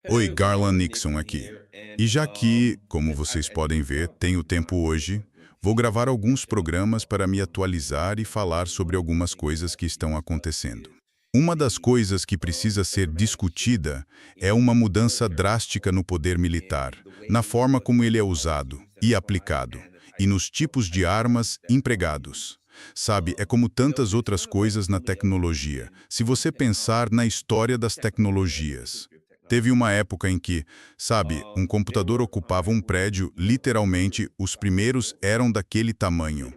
Oi, Garland Nixon aqui. E já que, como vocês podem ver, tenho tempo hoje, vou gravar alguns programas para me atualizar e falar sobre algumas coisas que estão acontecendo. Uma das coisas que precisa ser discutida é uma mudança drástica no poder militar, na forma como ele é usado e aplicado, e nos tipos de armas empregados. Sabe, é como tantas outras coisas na tecnologia. Se você pensar na história das tecnologias, teve uma época em que, sabe, um computador ocupava um prédio, literalmente, os primeiros eram daquele tamanho.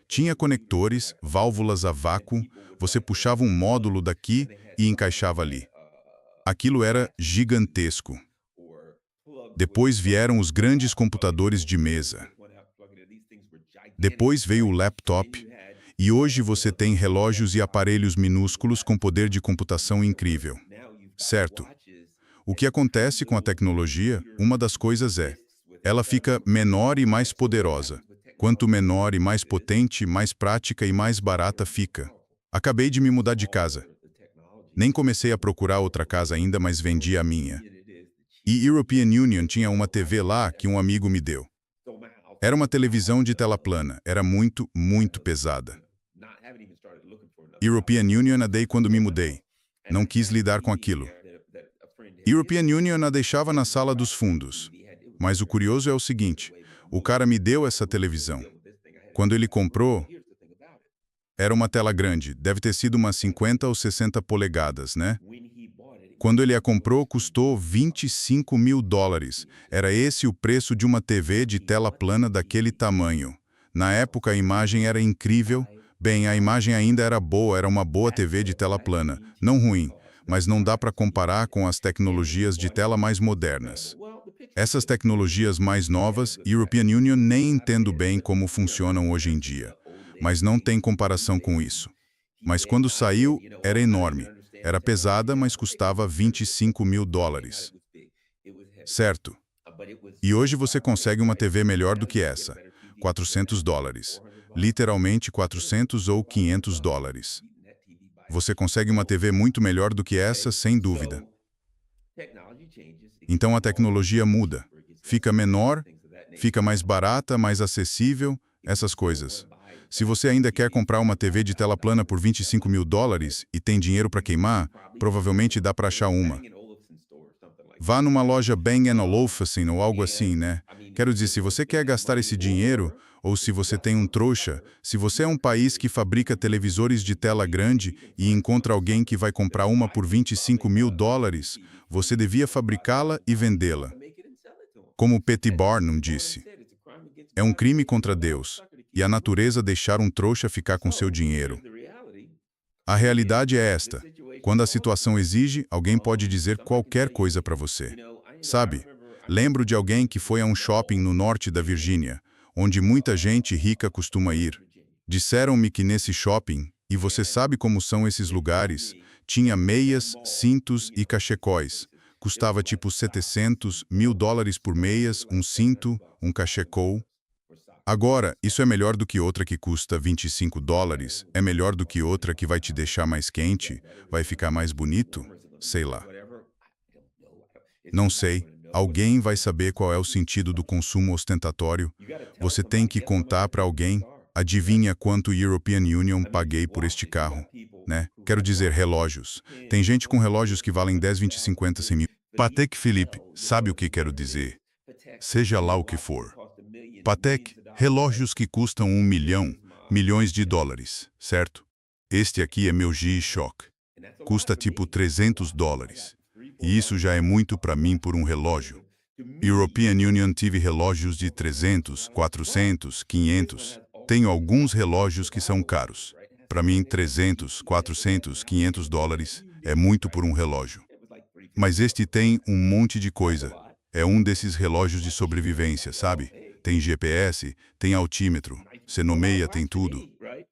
Tinha conectores, válvulas a vácuo, você puxava um módulo daqui e encaixava ali. Aquilo era gigantesco. Depois vieram os grandes computadores de mesa. Depois veio o laptop, e hoje você tem relógios e aparelhos minúsculos com poder de computação incrível. Certo? O que acontece com a tecnologia, uma das coisas é, ela fica menor e mais poderosa. Quanto menor e mais potente, mais prática e mais barata fica. Acabei de me mudar de casa. Nem comecei a procurar outra casa ainda, mas vendi a minha. E European Union tinha uma TV lá que um amigo me deu. Era uma televisão de tela plana, era muito, muito pesada. European Union a dei quando me mudei. Não quis lidar com aquilo. European Union a deixava na sala dos fundos. Mas o curioso é o seguinte, o cara me deu essa televisão. Quando ele comprou, era uma tela grande, deve ter sido umas 50 ou 60 polegadas, né? Quando ele a comprou, custou US$ 25.000. Era esse o preço de uma TV de tela plana daquele tamanho. Na época a imagem era incrível. Bem, a imagem ainda era boa, era uma boa TV de tela plana. Não ruim, mas não dá para comparar com as tecnologias de tela mais modernas. Essas tecnologias mais novas, European Union nem entendo bem como funcionam hoje em dia. Mas não tem comparação com isso. Mas quando saiu, era enorme. Era pesada, mas custava US$ 25.000. Certo. E hoje você consegue uma TV melhor do que essa. US$ 400. Literalmente 400 ou US$ 500. Você consegue uma TV muito melhor do que essa, sem dúvida. Então a tecnologia muda. Fica menor, fica mais barata, mais acessível, essas coisas. Se você ainda quer comprar uma TV de tela plana por US$ 25.000 e tem dinheiro para queimar, provavelmente dá para achar uma. Vá numa loja Bang & Olufsen ou algo assim, né? Quero dizer, se você quer gastar esse dinheiro, ou se você tem um trouxa, se você é um país que fabrica televisores de tela grande e encontra alguém que vai comprar uma por US$ 25.000, você devia fabricá-la e vendê-la. Como P.T. Barnum disse, é um crime contra Deus e a natureza deixar um trouxa ficar com seu dinheiro. A realidade é esta. Quando a situação exige, alguém pode dizer qualquer coisa para você. Sabe, lembro de alguém que foi a um shopping no norte da Virgínia, onde muita gente rica costuma ir. Disseram-me que nesse shopping, e você sabe como são esses lugares, tinha meias, cintos e cachecóis. Custava tipo US$ 700.000 por meias, um cinto, um cachecol. Agora, isso é melhor do que outra que custa US$ 25? É melhor do que outra que vai te deixar mais quente? Vai ficar mais bonito? Sei lá. Não sei. Alguém vai saber qual é o sentido do consumo ostentatório. Você tem que contar para alguém. Adivinha quanto European Union paguei por este carro, né? Quero dizer, relógios. Tem gente com relógios que valem 10, 20, 50, 100 mil. Patek Philippe, sabe o que quero dizer? Seja lá o que for. Patek, relógios que custam 1 milhão, milhões de dólares, certo? Este aqui é meu G-Shock. Custa tipo US$ 300. E isso já é muito para mim por um relógio. European Union tive relógios de 300, 400, 500. Tenho alguns relógios que são caros. Para mim, 300, 400, US$ 500 é muito por um relógio. Mas este tem um monte de coisa. É um desses relógios de sobrevivência, sabe? Tem GPS, tem altímetro, você nomeia, tem tudo.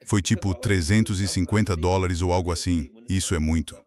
Foi tipo US$ 350 ou algo assim. Isso é muito.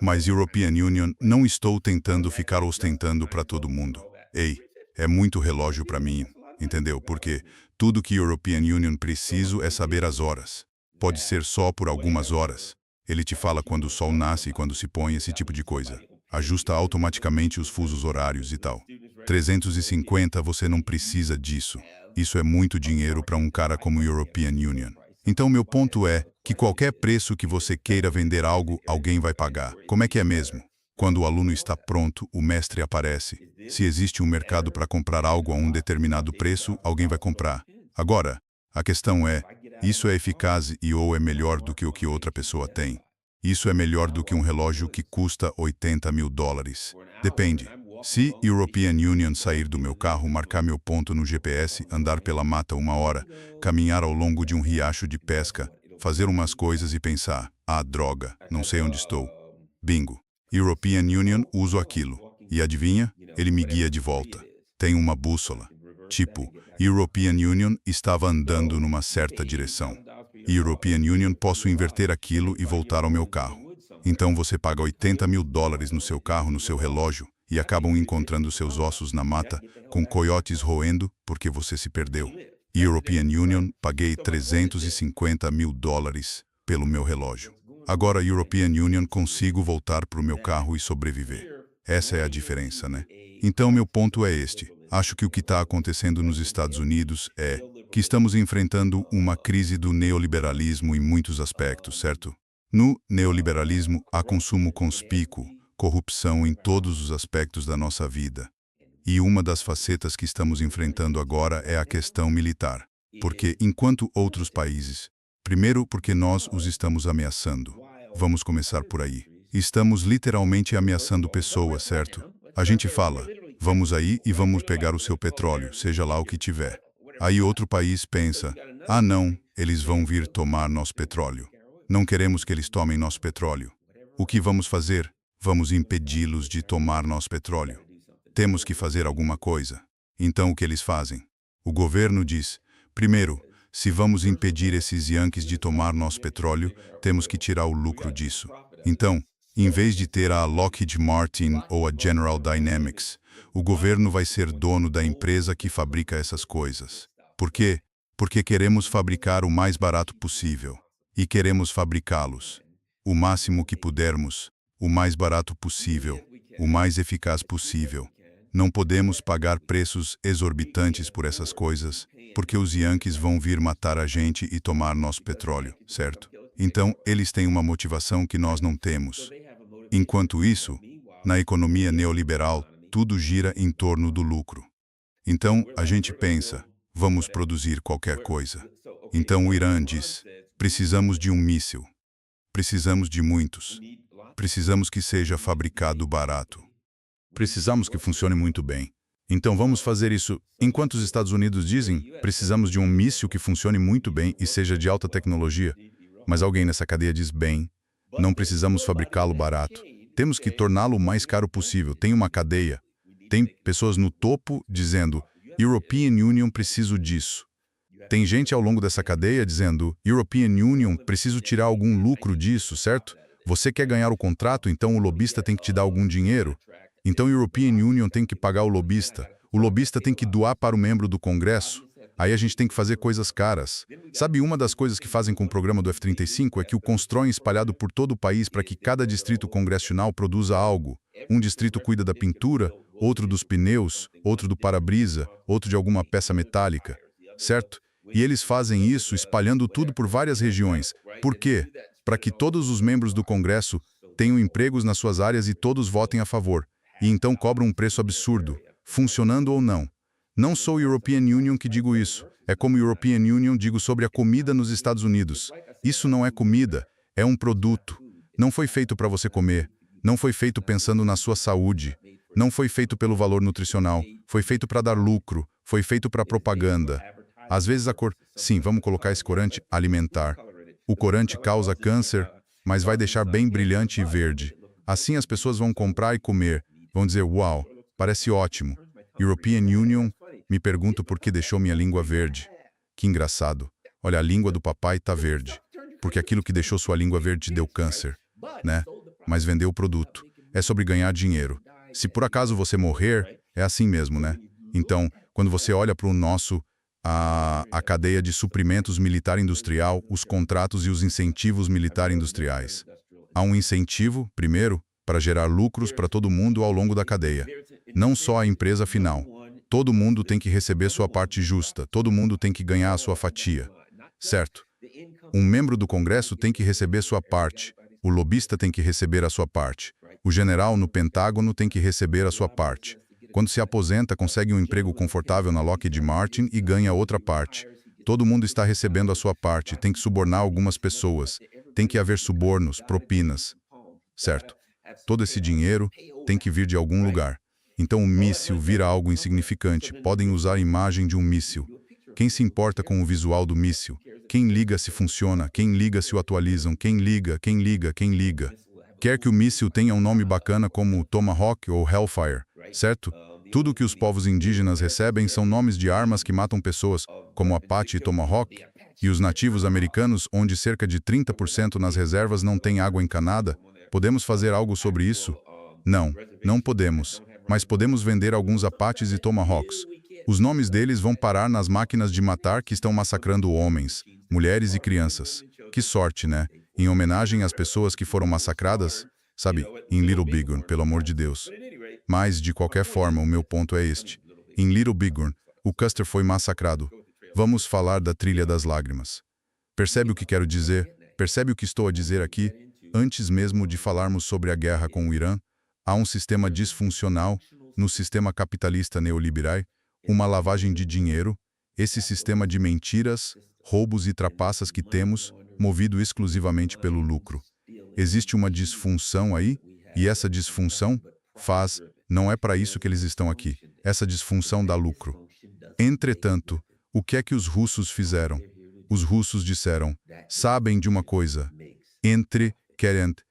Mas European Union não estou tentando ficar ostentando para todo mundo. Ei, é muito relógio para mim, entendeu? Porque tudo que European Union preciso é saber as horas. Pode ser só por algumas horas. Ele te fala quando o sol nasce e quando se põe, esse tipo de coisa. Ajusta automaticamente os fusos horários e tal. 350 você não precisa disso. Isso é muito dinheiro para um cara como o European Union. Então meu ponto é que qualquer preço que você queira vender algo, alguém vai pagar. Como é que é mesmo? Quando o aluno está pronto, o mestre aparece. Se existe um mercado para comprar algo a um determinado preço, alguém vai comprar. Agora, a questão é, isso é eficaz e ou é melhor do que o que outra pessoa tem? Isso é melhor do que um relógio que custa 80 mil dólares. Depende. Se European Union sair do meu carro, marcar meu ponto no GPS, andar pela mata 1 hora, caminhar ao longo de um riacho de pesca, fazer umas coisas e pensar, ah, droga, não sei onde estou. Bingo. European Union, uso aquilo. E adivinha? Ele me guia de volta. Tem uma bússola. Tipo, European Union estava andando numa certa direção. European Union, posso inverter aquilo e voltar ao meu carro. Então você paga 80 mil dólares no seu carro, no seu relógio, e acabam encontrando seus ossos na mata, com coiotes roendo porque você se perdeu. European Union, paguei 350 mil dólares pelo meu relógio. Agora, European Union, consigo voltar para o meu carro e sobreviver. Essa é a diferença, né? Então, meu ponto é este. Acho que o que está acontecendo nos Estados Unidos é que estamos enfrentando uma crise do neoliberalismo em muitos aspectos, certo? No neoliberalismo, há consumo conspícuo, corrupção em todos os aspectos da nossa vida. E uma das facetas que estamos enfrentando agora é a questão militar. Porque, enquanto outros países, primeiro porque nós os estamos ameaçando. Vamos começar por aí. Estamos literalmente ameaçando pessoas, certo? A gente fala, vamos aí e vamos pegar o seu petróleo, seja lá o que tiver. Aí outro país pensa, ah não, eles vão vir tomar nosso petróleo. Não queremos que eles tomem nosso petróleo. O que vamos fazer? Vamos impedi-los de tomar nosso petróleo. Temos que fazer alguma coisa. Então o que eles fazem? O governo diz, primeiro, se vamos impedir esses Yankees de tomar nosso petróleo, temos que tirar o lucro disso. Então, em vez de ter a Lockheed Martin ou a General Dynamics, o governo vai ser dono da empresa que fabrica essas coisas. Por quê? Porque queremos fabricar o mais barato possível. E queremos fabricá-los o máximo que pudermos, o mais barato possível, o mais eficaz possível. Não podemos pagar preços exorbitantes por essas coisas, porque os Yankees vão vir matar a gente e tomar nosso petróleo, certo? Então, eles têm uma motivação que nós não temos. Enquanto isso, na economia neoliberal, tudo gira em torno do lucro. Então, a gente pensa, vamos produzir qualquer coisa. Então o Irã diz, precisamos de um míssil. Precisamos de muitos. Precisamos que seja fabricado barato. Precisamos que funcione muito bem. Então vamos fazer isso. Enquanto os Estados Unidos dizem, precisamos de um míssil que funcione muito bem e seja de alta tecnologia. Mas alguém nessa cadeia diz, bem, não precisamos fabricá-lo barato. Temos que torná-lo o mais caro possível. Tem uma cadeia. Tem pessoas no topo dizendo, European Union, preciso disso. Tem gente ao longo dessa cadeia dizendo, European Union, preciso tirar algum lucro disso, certo? Você quer ganhar o contrato, então o lobista tem que te dar algum dinheiro. Então o European Union tem que pagar o lobista. O lobista tem que doar para o membro do Congresso. Aí a gente tem que fazer coisas caras. Sabe, uma das coisas que fazem com o programa do F-35 é que o constroem espalhado por todo o país para que cada distrito congressional produza algo. Um distrito cuida da pintura, outro dos pneus, outro do para-brisa, outro de alguma peça metálica, certo? E eles fazem isso espalhando tudo por várias regiões. Por quê? Para que todos os membros do Congresso tenham empregos nas suas áreas e todos votem a favor. E então cobram um preço absurdo, funcionando ou não. Não sou o European Union que digo isso. É como o European Union digo sobre a comida nos Estados Unidos. Isso não é comida, é um produto. Não foi feito para você comer. Não foi feito pensando na sua saúde. Não foi feito pelo valor nutricional. Foi feito para dar lucro. Foi feito para propaganda. Às vezes a cor... Sim, vamos colocar esse corante alimentar. O corante causa câncer, mas vai deixar bem brilhante e verde. Assim as pessoas vão comprar e comer. Vão dizer, uau, parece ótimo. European Union, me pergunto por que deixou minha língua verde. Que engraçado. Olha, a língua do papai está verde. Porque aquilo que deixou sua língua verde deu câncer, né? Mas vendeu o produto. É sobre ganhar dinheiro. Se por acaso você morrer, é assim mesmo, né? Então, quando você olha para o nosso... A cadeia de suprimentos militar-industrial, os contratos e os incentivos militar-industriais. Há um incentivo, primeiro, para gerar lucros para todo mundo ao longo da cadeia. Não só a empresa final. Todo mundo tem que receber sua parte justa, todo mundo tem que ganhar a sua fatia. Certo? Um membro do Congresso tem que receber sua parte, o lobista tem que receber a sua parte, o general no Pentágono tem que receber a sua parte. Quando se aposenta, consegue um emprego confortável na Lockheed Martin e ganha outra parte. Todo mundo está recebendo a sua parte, tem que subornar algumas pessoas, tem que haver subornos, propinas. Certo? Todo esse dinheiro tem que vir de algum lugar. Então o míssil vira algo insignificante. Podem usar a imagem de um míssil. Quem se importa com o visual do míssil? Quem liga se funciona? Quem liga se o atualizam? Quem liga? Quem liga? Quem liga? Quer que o míssil tenha um nome bacana como Tomahawk ou Hellfire, certo? Tudo que os povos indígenas recebem são nomes de armas que matam pessoas, como Apache e Tomahawk, e os nativos americanos, onde cerca de 30% nas reservas não tem água encanada. Podemos fazer algo sobre isso? Não, não podemos. Mas podemos vender alguns Apaches e Tomahawks. Os nomes deles vão parar nas máquinas de matar que estão massacrando homens, mulheres e crianças. Que sorte, né? Em homenagem às pessoas que foram massacradas, sabe, em Little Bighorn, pelo amor de Deus. Mas, de qualquer forma, o meu ponto é este. Em Little Bighorn, o Custer foi massacrado. Vamos falar da Trilha das Lágrimas. Percebe o que quero dizer? Percebe o que estou a dizer aqui? Antes mesmo de falarmos sobre a guerra com o Irã, há um sistema disfuncional no sistema capitalista neoliberal, uma lavagem de dinheiro, esse sistema de mentiras, roubos e trapaças que temos, movido exclusivamente pelo lucro. Existe uma disfunção aí, e essa disfunção não é para isso que eles estão aqui. Essa disfunção dá lucro. Entretanto, o que é que os russos fizeram? Os russos disseram, sabem de uma coisa, entre can't,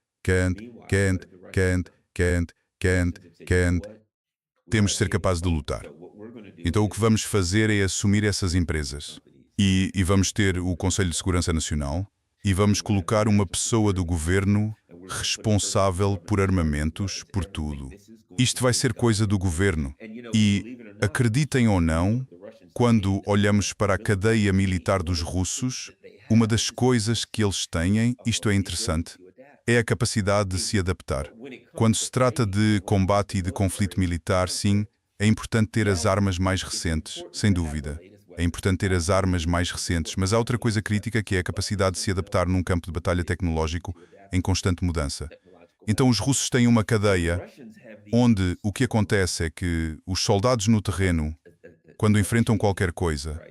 temos de ser capazes de lutar. Então o que vamos fazer é assumir essas empresas. E vamos ter o Conselho de Segurança Nacional e vamos colocar uma pessoa do governo responsável por armamentos, por tudo. Isto vai ser coisa do governo. E, acreditem ou não, quando olhamos para a cadeia militar dos russos, uma das coisas que eles têm, isto é interessante, é a capacidade de se adaptar. Quando se trata de combate e de conflito militar, sim, é importante ter as armas mais recentes, sem dúvida. É importante ter as armas mais recentes, mas há outra coisa crítica que é a capacidade de se adaptar num campo de batalha tecnológico em constante mudança. Então os russos têm uma cadeia onde o que acontece é que os soldados no terreno, quando enfrentam qualquer coisa,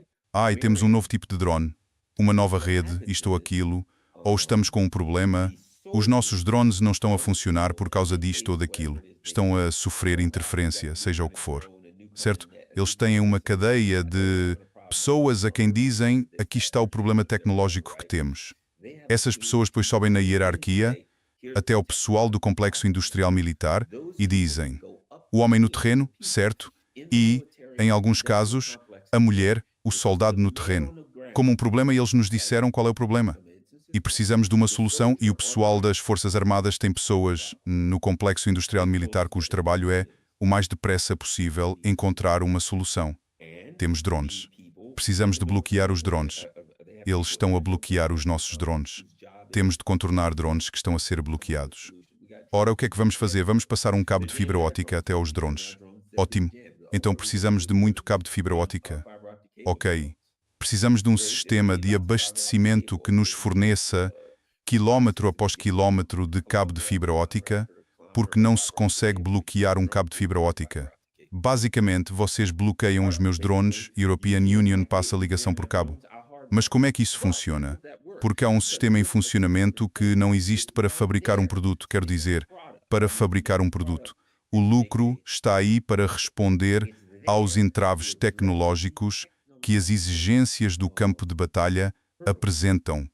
e temos um novo tipo de drone, uma nova rede, isto ou aquilo, ou estamos com um problema, os nossos drones não estão a funcionar por causa disto ou daquilo, estão a sofrer interferência, seja o que for, certo? Eles têm uma cadeia de pessoas a quem dizem, aqui está o problema tecnológico que temos. Essas pessoas depois sobem na hierarquia, até ao pessoal do complexo industrial militar, e dizem, o homem no terreno, certo, e, em alguns casos, a mulher, o soldado no terreno. Como um problema, eles nos disseram qual é o problema. E precisamos de uma solução, e o pessoal das Forças Armadas tem pessoas no complexo industrial militar cujo trabalho é, o mais depressa possível, encontrar uma solução. Temos drones. Precisamos de bloquear os drones. Eles estão a bloquear os nossos drones. Temos de contornar drones que estão a ser bloqueados. Ora, o que é que vamos fazer? Vamos passar um cabo de fibra óptica até aos drones. Ótimo. Então precisamos de muito cabo de fibra óptica. Ok. Precisamos de um sistema de abastecimento que nos forneça quilómetro após quilómetro de cabo de fibra óptica, porque não se consegue bloquear um cabo de fibra óptica. Basicamente, vocês bloqueiam os meus drones, European Union passa a ligação por cabo. Mas como é que isso funciona? Porque há um sistema em funcionamento que não existe para fabricar um produto, quero dizer, para fabricar um produto. O lucro está aí para responder aos entraves tecnológicos que as exigências do campo de batalha apresentam.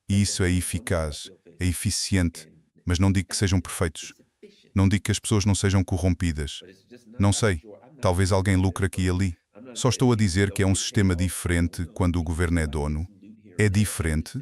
E isso é eficaz, é eficiente, mas não digo que sejam perfeitos. Não digo que as pessoas não sejam corrompidas. Não sei, talvez alguém lucre aqui e ali. Só estou a dizer que é um sistema diferente quando o governo é dono. É diferente,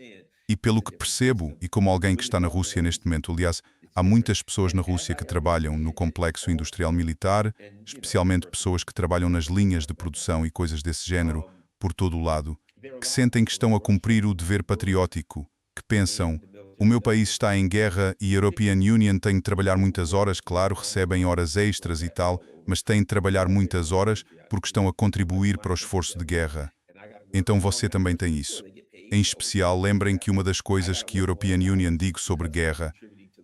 e pelo que percebo, e como alguém que está na Rússia neste momento, aliás, há muitas pessoas na Rússia que trabalham no complexo industrial militar, especialmente pessoas que trabalham nas linhas de produção e coisas desse género, por todo o lado, que sentem que estão a cumprir o dever patriótico, que pensam, O meu país está em guerra e a European Union tem de trabalhar muitas horas, claro, recebem horas extras e tal, mas têm de trabalhar muitas horas porque estão a contribuir para o esforço de guerra. Então você também tem isso. Em especial, lembrem que uma das coisas que a European Union diz sobre guerra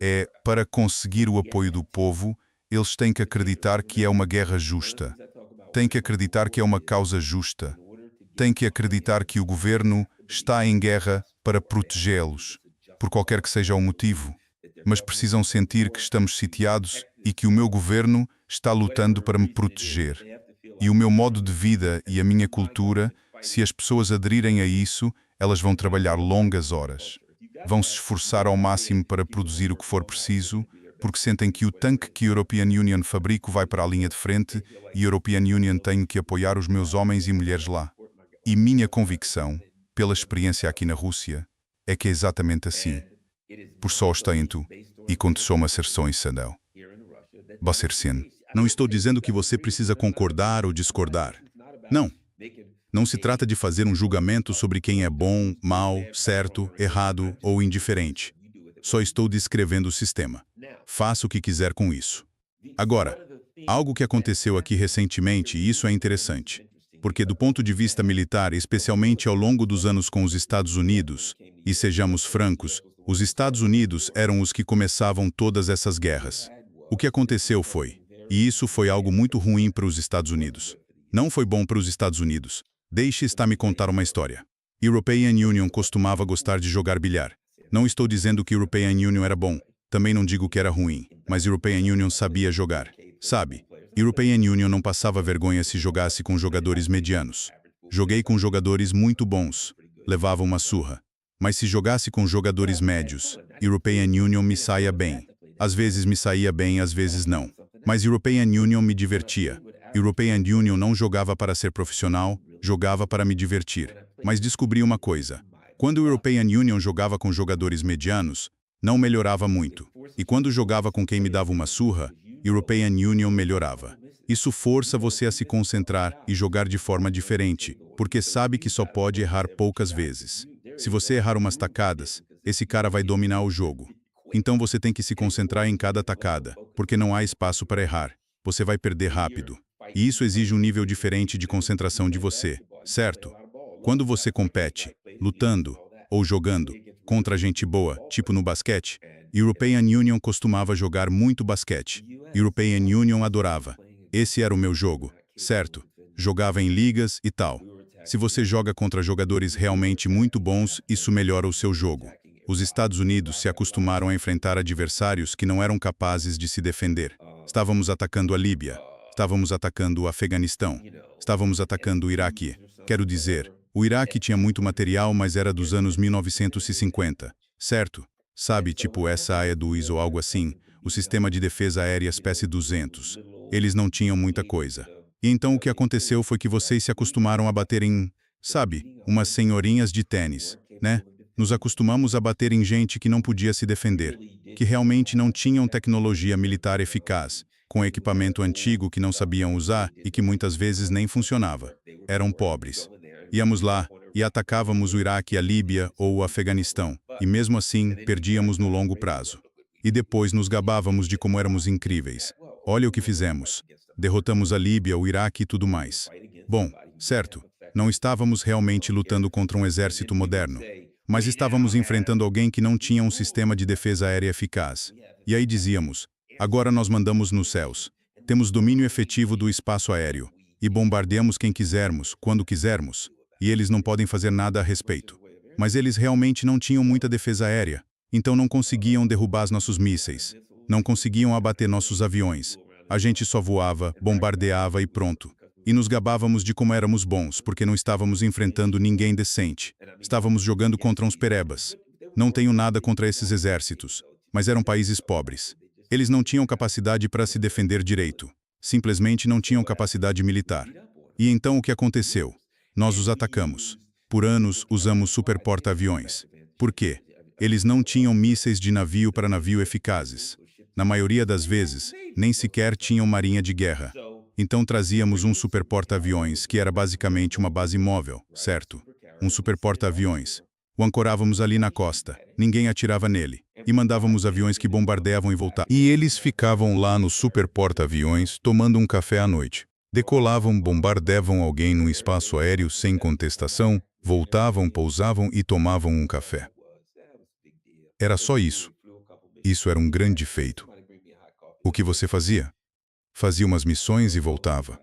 é, para conseguir o apoio do povo, eles têm que acreditar que é uma guerra justa. Têm que acreditar que é uma causa justa. Têm que acreditar que o governo está em guerra para protegê-los, por qualquer que seja o motivo. Mas precisam sentir que estamos sitiados e que o meu governo está lutando para me proteger. E o meu modo de vida e a minha cultura, se as pessoas aderirem a isso, elas vão trabalhar longas horas. Vão se esforçar ao máximo para produzir o que for preciso, porque sentem que o tanque que a European Union fabrica vai para a linha de frente e a European Union tem que apoiar os meus homens e mulheres lá. E minha convicção, pela experiência aqui na Rússia, é que é exatamente assim. Por só ostento e quando soma serções sadão. Basercien. Não estou dizendo que você precisa concordar ou discordar. Não. Não se trata de fazer um julgamento sobre quem é bom, mau, certo, errado ou indiferente. Só estou descrevendo o sistema. Faça o que quiser com isso. Agora, algo que aconteceu aqui recentemente, e isso é interessante, porque do ponto de vista militar, especialmente ao longo dos anos com os Estados Unidos, e sejamos francos, os Estados Unidos eram os que começavam todas essas guerras. O que aconteceu foi, e isso foi algo muito ruim para os Estados Unidos. Não foi bom para os Estados Unidos. Deixe estar me contar uma história. European Union costumava gostar de jogar bilhar. Não estou dizendo que European Union era bom. Também não digo que era ruim. Mas European Union sabia jogar. Sabe, European Union não passava vergonha se jogasse com jogadores medianos. Joguei com jogadores muito bons. Levava uma surra. Mas se jogasse com jogadores médios, European Union me saía bem. Às vezes me saía bem, às vezes não. Mas European Union me divertia. European Union não jogava para ser profissional, jogava para me divertir. Mas descobri uma coisa. Quando o European Union jogava com jogadores medianos, não melhorava muito. E quando jogava com quem me dava uma surra, European Union melhorava. Isso força você a se concentrar e jogar de forma diferente, porque sabe que só pode errar poucas vezes. Se você errar umas tacadas, esse cara vai dominar o jogo. Então você tem que se concentrar em cada tacada, porque não há espaço para errar. Você vai perder rápido. E isso exige um nível diferente de concentração de você, certo? Quando você compete, lutando ou jogando contra gente boa, tipo no basquete, European Union costumava jogar muito basquete. European Union adorava. Esse era o meu jogo, certo? Jogava em ligas e tal. Se você joga contra jogadores realmente muito bons, isso melhora o seu jogo. Os Estados Unidos se acostumaram a enfrentar adversários que não eram capazes de se defender. Estávamos atacando a Líbia. Estávamos atacando o Afeganistão. Estávamos atacando o Iraque. Quero dizer, o Iraque tinha muito material, mas era dos anos 1950, certo? Sabe, tipo SA-2 ou algo assim, o sistema de defesa aérea espécie 200. Eles não tinham muita coisa. E então o que aconteceu foi que vocês se acostumaram a bater em, sabe, umas senhorinhas de tênis, né? Nos acostumamos a bater em gente que não podia se defender, que realmente não tinham tecnologia militar eficaz, com equipamento antigo que não sabiam usar e que muitas vezes nem funcionava. Eram pobres. Íamos lá e atacávamos o Iraque, a Líbia ou o Afeganistão, e mesmo assim perdíamos no longo prazo. E depois nos gabávamos de como éramos incríveis. Olha o que fizemos. Derrotamos a Líbia, o Iraque e tudo mais. Bom, certo, não estávamos realmente lutando contra um exército moderno, mas estávamos enfrentando alguém que não tinha um sistema de defesa aérea eficaz. E aí dizíamos, agora nós mandamos nos céus. Temos domínio efetivo do espaço aéreo. E bombardeamos quem quisermos, quando quisermos. E eles não podem fazer nada a respeito. Mas eles realmente não tinham muita defesa aérea. Então não conseguiam derrubar nossos mísseis. Não conseguiam abater nossos aviões. A gente só voava, bombardeava e pronto. E nos gabávamos de como éramos bons, porque não estávamos enfrentando ninguém decente. Estávamos jogando contra uns perebas. Não tenho nada contra esses exércitos, mas eram países pobres. Eles não tinham capacidade para se defender direito. Simplesmente não tinham capacidade militar. E então o que aconteceu? Nós os atacamos. Por anos usamos super porta-aviões. Por quê? Eles não tinham mísseis de navio para navio eficazes. Na maioria das vezes, nem sequer tinham marinha de guerra. Então trazíamos um super porta-aviões, que era basicamente uma base móvel, certo? Um super porta-aviões. O ancorávamos ali na costa. Ninguém atirava nele. E mandávamos aviões que bombardeavam e voltavam. E eles ficavam lá no super porta-aviões, tomando um café à noite. Decolavam, bombardeavam alguém num espaço aéreo sem contestação, voltavam, pousavam e tomavam um café. Era só isso. Isso era um grande feito. O que você fazia? Fazia umas missões e voltava.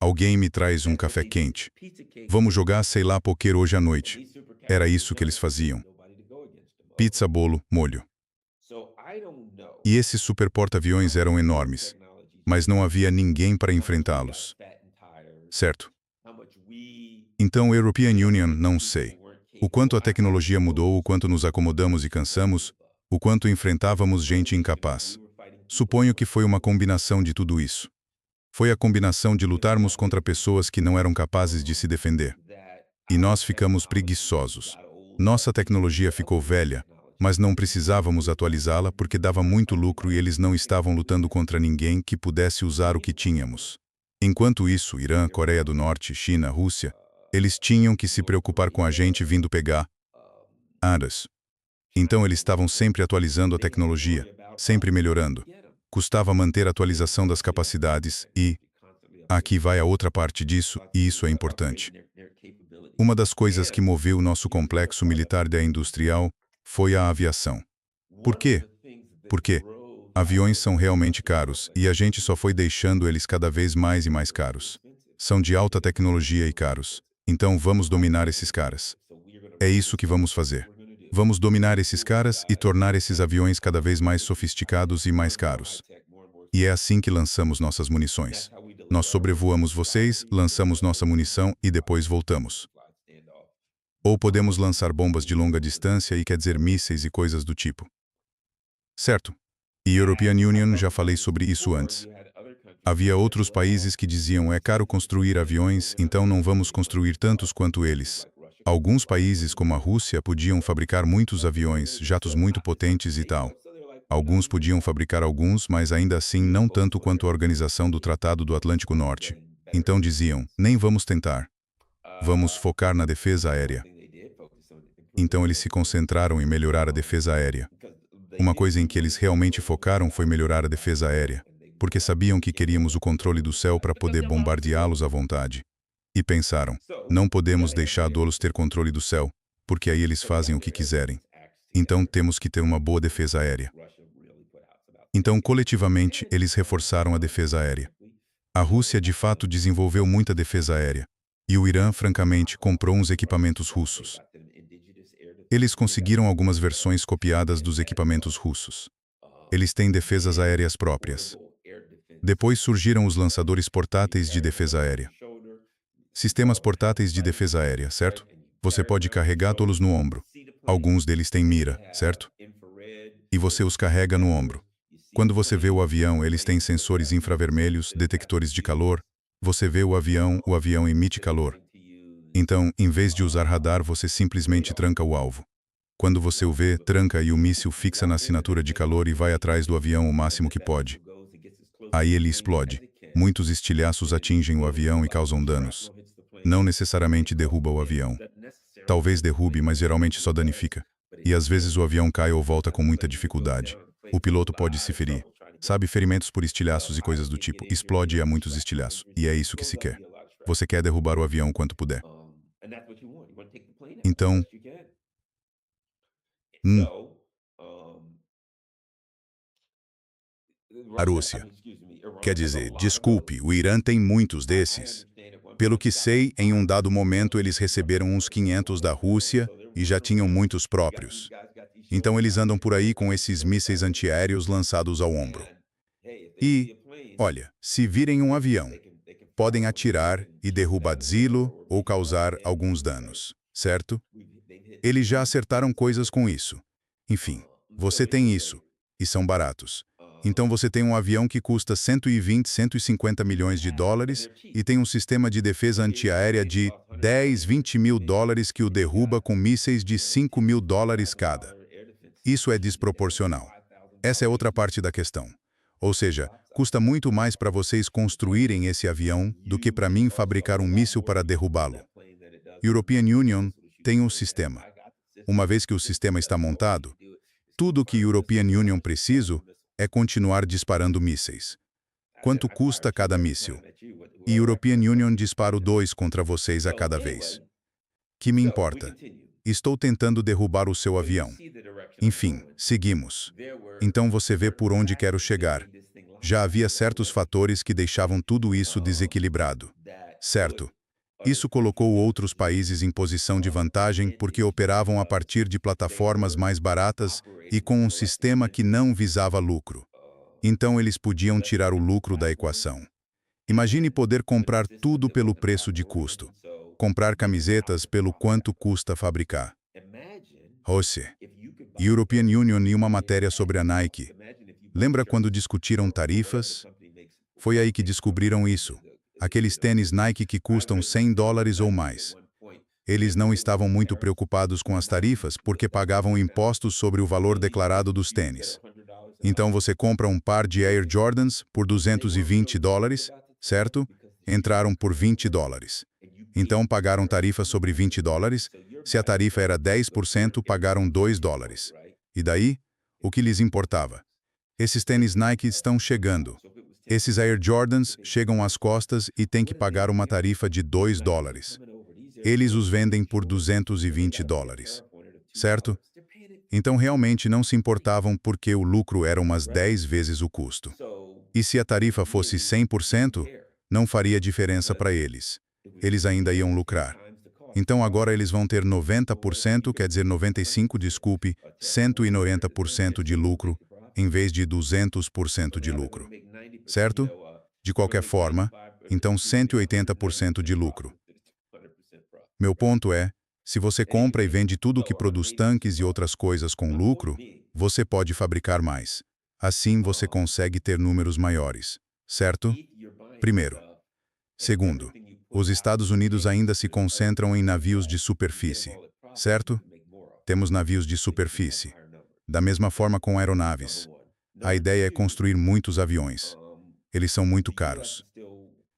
Alguém me traz um café quente. Vamos jogar, sei lá, poker hoje à noite. Era isso que eles faziam. Pizza, bolo, molho. E esses super porta-aviões eram enormes, mas não havia ninguém para enfrentá-los. Certo? Então, European Union, não sei. O quanto a tecnologia mudou, o quanto nos acomodamos e cansamos, o quanto enfrentávamos gente incapaz. Suponho que foi uma combinação de tudo isso. Foi a combinação de lutarmos contra pessoas que não eram capazes de se defender. E nós ficamos preguiçosos. Nossa tecnologia ficou velha, mas não precisávamos atualizá-la porque dava muito lucro e eles não estavam lutando contra ninguém que pudesse usar o que tínhamos. Enquanto isso, Irã, Coreia do Norte, China, Rússia, eles tinham que se preocupar com a gente vindo pegar áreas. Então eles estavam sempre atualizando a tecnologia, sempre melhorando. Custava manter a atualização das capacidades e... Aqui vai a outra parte disso, e isso é importante. Uma das coisas que moveu o nosso complexo militar e industrial foi a aviação. Por quê? Porque aviões são realmente caros, e a gente só foi deixando eles cada vez mais e mais caros. São de alta tecnologia e caros. Então vamos dominar esses caras. É isso que vamos fazer. Vamos dominar esses caras e tornar esses aviões cada vez mais sofisticados e mais caros. E é assim que lançamos nossas munições. Nós sobrevoamos vocês, lançamos nossa munição e depois voltamos. Ou podemos lançar bombas de longa distância e quer dizer mísseis e coisas do tipo. Certo. E European Union, já falei sobre isso antes. Havia outros países que diziam é caro construir aviões, então não vamos construir tantos quanto eles. Alguns países, como a Rússia, podiam fabricar muitos aviões, jatos muito potentes e tal. Alguns podiam fabricar alguns, mas ainda assim não tanto quanto a organização do Tratado do Atlântico Norte. Então diziam, nem vamos tentar. Vamos focar na defesa aérea. Então eles se concentraram em melhorar a defesa aérea. Uma coisa em que eles realmente focaram foi melhorar a defesa aérea, porque sabiam que queríamos o controle do céu para poder bombardeá-los à vontade. E pensaram, não podemos deixar Dolos ter controle do céu, porque aí eles fazem o que quiserem. Então temos que ter uma boa defesa aérea. Então, coletivamente, eles reforçaram a defesa aérea. A Rússia, de fato, desenvolveu muita defesa aérea. E o Irã, francamente, comprou uns equipamentos russos. Eles conseguiram algumas versões copiadas dos equipamentos russos. Eles têm defesas aéreas próprias. Depois surgiram os lançadores portáteis de defesa aérea. Sistemas portáteis de defesa aérea, certo? Você pode carregá-los no ombro. Alguns deles têm mira, certo? E você os carrega no ombro. Quando você vê o avião, eles têm sensores infravermelhos, detectores de calor. Você vê o avião emite calor. Então, em vez de usar radar, você simplesmente tranca o alvo. Quando você o vê, tranca e o míssil fixa na assinatura de calor e vai atrás do avião o máximo que pode. Aí ele explode. Muitos estilhaços atingem o avião e causam danos. Não necessariamente derruba o avião. Talvez derrube, mas geralmente só danifica. E às vezes o avião cai ou volta com muita dificuldade. O piloto pode se ferir. Sabe, ferimentos por estilhaços e coisas do tipo. Explode e há muitos estilhaços. E é isso que se quer. Você quer derrubar o avião quanto puder. Então, a Rússia. Quer dizer, desculpe, o Irã tem muitos desses. Pelo que sei, em um dado momento eles receberam uns 500 da Rússia e já tinham muitos próprios. Então eles andam por aí com esses mísseis antiaéreos lançados ao ombro. E, olha, se virem um avião, podem atirar e derrubá-lo ou causar alguns danos, certo? Eles já acertaram coisas com isso. Enfim, você tem isso, e são baratos. Então você tem um avião que custa 120, 150 milhões de dólares e tem um sistema de defesa antiaérea de 10, 20 mil dólares que o derruba com mísseis de 5 mil dólares cada. Isso é desproporcional. Essa é outra parte da questão. Ou seja, custa muito mais para vocês construírem esse avião do que para mim fabricar um míssil para derrubá-lo. European Union tem um sistema. Uma vez que o sistema está montado, tudo o que a European Union precisa é continuar disparando mísseis. Quanto custa cada míssil? E European Union dispara 2 contra vocês a cada vez. Que me importa? Estou tentando derrubar o seu avião. Enfim, seguimos. Então você vê por onde quero chegar. Já havia certos fatores que deixavam tudo isso desequilibrado. Certo. Isso colocou outros países em posição de vantagem porque operavam a partir de plataformas mais baratas e com um sistema que não visava lucro. Então eles podiam tirar o lucro da equação. Imagine poder comprar tudo pelo preço de custo. Comprar camisetas pelo quanto custa fabricar. Você. European Union e uma matéria sobre a Nike. Lembra quando discutiram tarifas? Foi aí que descobriram isso. Aqueles tênis Nike que custam $100 ou mais. Eles não estavam muito preocupados com as tarifas porque pagavam impostos sobre o valor declarado dos tênis. Então você compra um par de Air Jordans por $220, certo? Entraram por $20. Então pagaram tarifa sobre $20. Se a tarifa era 10%, pagaram $2. E daí, o que lhes importava? Esses tênis Nike estão chegando. Esses Air Jordans chegam às costas e têm que pagar uma tarifa de $2. Eles os vendem por $220. Certo? Então realmente não se importavam porque o lucro era umas 10 vezes o custo. E se a tarifa fosse 100%, não faria diferença para eles. Eles ainda iam lucrar. Então agora eles vão ter 90%, quer dizer 95%, desculpe, 190% de lucro, em vez de 200% de lucro. Certo? De qualquer forma, então 180% de lucro. Meu ponto é, se você compra e vende tudo que produz tanques e outras coisas com lucro, você pode fabricar mais. Assim você consegue ter números maiores. Certo? Primeiro. Segundo, os Estados Unidos ainda se concentram em navios de superfície. Certo? Temos navios de superfície. Da mesma forma com aeronaves. A ideia é construir muitos aviões. Eles são muito caros.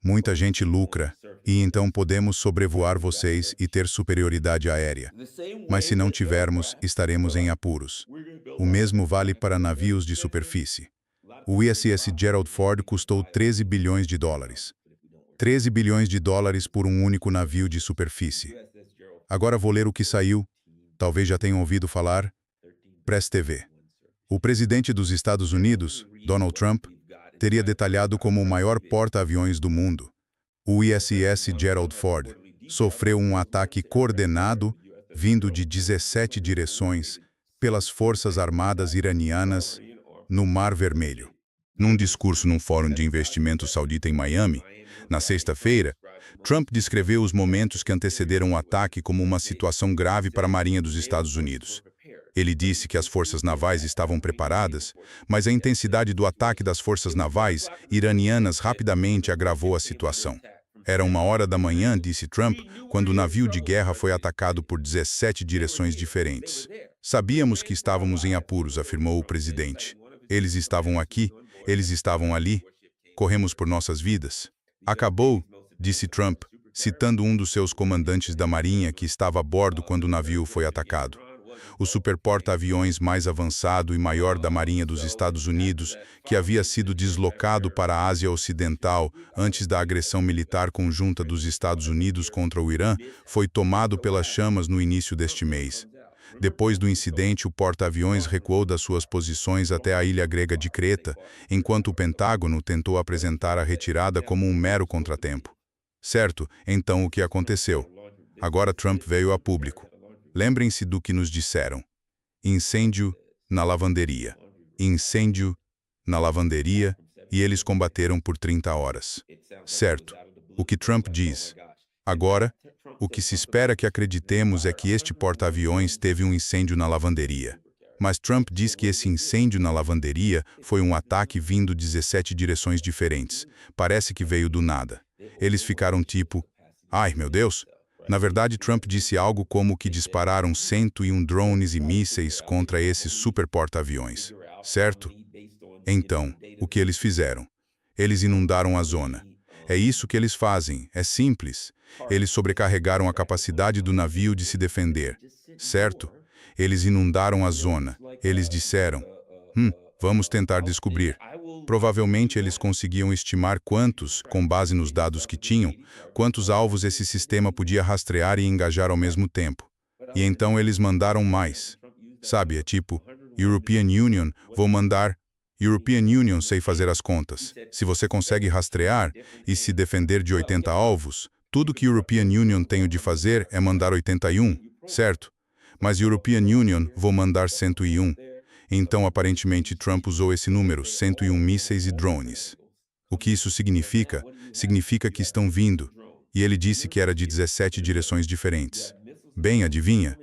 Muita gente lucra, e então podemos sobrevoar vocês e ter superioridade aérea. Mas se não tivermos, estaremos em apuros. O mesmo vale para navios de superfície. O USS Gerald Ford custou $13 bilhões. 13 bilhões de dólares por um único navio de superfície. Agora vou ler o que saiu. Talvez já tenham ouvido falar. Press TV. O presidente dos Estados Unidos, Donald Trump, teria detalhado como o maior porta-aviões do mundo. O USS Gerald Ford sofreu um ataque coordenado, vindo de 17 direções, pelas forças armadas iranianas, no Mar Vermelho. Num discurso num fórum de investimento saudita em Miami, na sexta-feira, Trump descreveu os momentos que antecederam o ataque como uma situação grave para a Marinha dos Estados Unidos. Ele disse que as forças navais estavam preparadas, mas a intensidade do ataque das forças navais iranianas rapidamente agravou a situação. Era 1h da manhã, disse Trump, quando o navio de guerra foi atacado por 17 direções diferentes. Sabíamos que estávamos em apuros, afirmou o presidente. Eles estavam aqui, eles estavam ali. Corremos por nossas vidas. Acabou, disse Trump, citando um dos seus comandantes da Marinha que estava a bordo quando o navio foi atacado. O superporta-aviões mais avançado e maior da Marinha dos Estados Unidos, que havia sido deslocado para a Ásia Ocidental antes da agressão militar conjunta dos Estados Unidos contra o Irã, foi tomado pelas chamas no início deste mês. Depois do incidente, o porta-aviões recuou das suas posições até a ilha grega de Creta, enquanto o Pentágono tentou apresentar a retirada como um mero contratempo. Certo, então o que aconteceu? Agora Trump veio a público. Lembrem-se do que nos disseram. Incêndio na lavanderia. Incêndio na lavanderia, e eles combateram por 30 horas. Certo. O que Trump diz. Agora, o que se espera que acreditemos é que este porta-aviões teve um incêndio na lavanderia. Mas Trump diz que esse incêndio na lavanderia foi um ataque vindo de 17 direções diferentes. Parece que veio do nada. Eles ficaram tipo, ai meu Deus! Na verdade, Trump disse algo como que dispararam 101 drones e mísseis contra esses super porta-aviões. Certo? Então, o que eles fizeram? Eles inundaram a zona. É isso que eles fazem, é simples. Eles sobrecarregaram a capacidade do navio de se defender. Certo? Eles inundaram a zona. Eles disseram, vamos tentar descobrir. Provavelmente eles conseguiam estimar quantos, com base nos dados que tinham, quantos alvos esse sistema podia rastrear e engajar ao mesmo tempo. E então eles mandaram mais. Sabe, é tipo, European Union, vou mandar. European Union sei fazer as contas. Se você consegue rastrear e se defender de 80 alvos, tudo que European Union tenho de fazer é mandar 81, certo? Mas European Union vou mandar 101. Então, aparentemente, Trump usou esse número, 101 mísseis e drones. O que isso significa? Significa que estão vindo. E ele disse que era de 17 direções diferentes. Bem, adivinha?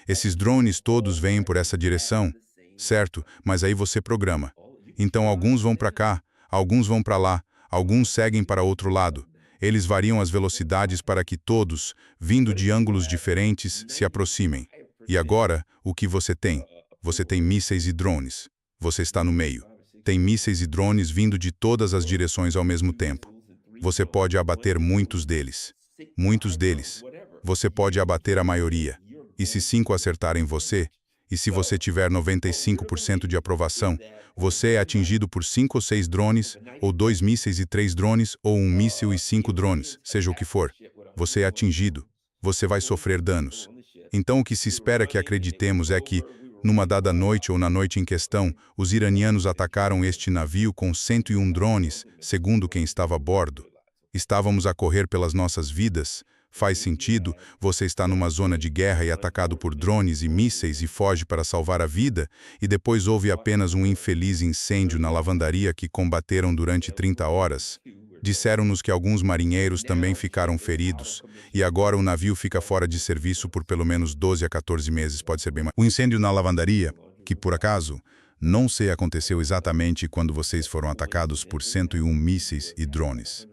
Esses drones todos vêm por essa direção, certo? Mas aí você programa. Então, alguns vão para cá, alguns vão para lá, alguns seguem para outro lado. Eles variam as velocidades para que todos, vindo de ângulos diferentes, se aproximem. E agora, o que você tem? Você tem mísseis e drones. Você está no meio. Tem mísseis e drones vindo de todas as direções ao mesmo tempo. Você pode abater muitos deles. Muitos deles. Você pode abater a maioria. E se 5 acertarem você, e se você tiver 95% de aprovação, você é atingido por 5 ou 6 drones, ou 2 mísseis e 3 drones, ou 1 míssil e 5 drones, seja o que for. Você é atingido. Você vai sofrer danos. Então o que se espera que acreditemos é que, numa dada noite ou na noite em questão, os iranianos atacaram este navio com 101 drones, segundo quem estava a bordo. Estávamos a correr pelas nossas vidas. Faz sentido, você está numa zona de guerra e atacado por drones e mísseis e foge para salvar a vida, e depois houve apenas um infeliz incêndio na lavandaria que combateram durante 30 horas. Disseram-nos que alguns marinheiros também ficaram feridos, e agora o navio fica fora de serviço por pelo menos 12 a 14 meses, pode ser bem mais. O incêndio na lavandaria, que por acaso, não sei aconteceu exatamente quando vocês foram atacados por 101 mísseis e drones.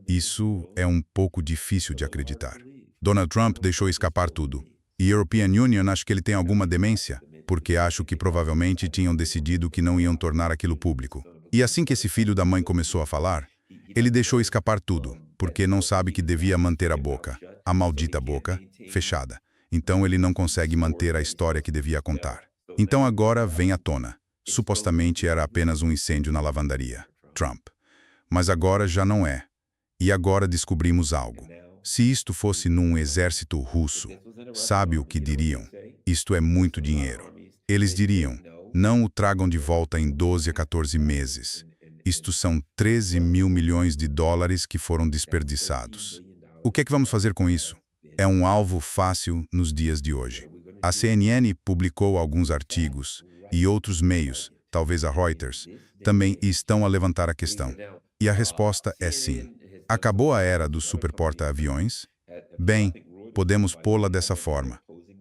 Isso é um pouco difícil de acreditar. Donald Trump deixou escapar tudo. E European Union acho que ele tem alguma demência, porque acho que provavelmente tinham decidido que não iam tornar aquilo público. E assim que esse filho da mãe começou a falar, ele deixou escapar tudo, porque não sabe que devia manter a maldita boca, fechada. Então ele não consegue manter a história que devia contar. Então agora vem à tona. Supostamente era apenas um incêndio na lavandaria. Trump. Mas agora já não é. E agora descobrimos algo. Se isto fosse num exército russo, sabe o que diriam? Isto é muito dinheiro. Eles diriam, não o tragam de volta em 12 a 14 meses. Isto são 13 mil milhões de dólares que foram desperdiçados. O que é que vamos fazer com isso? É um alvo fácil nos dias de hoje. A CNN publicou alguns artigos e outros meios, talvez a Reuters, também estão a levantar a questão. E a resposta é sim. Acabou a era dos superporta-aviões? Bem, podemos pô-la dessa forma.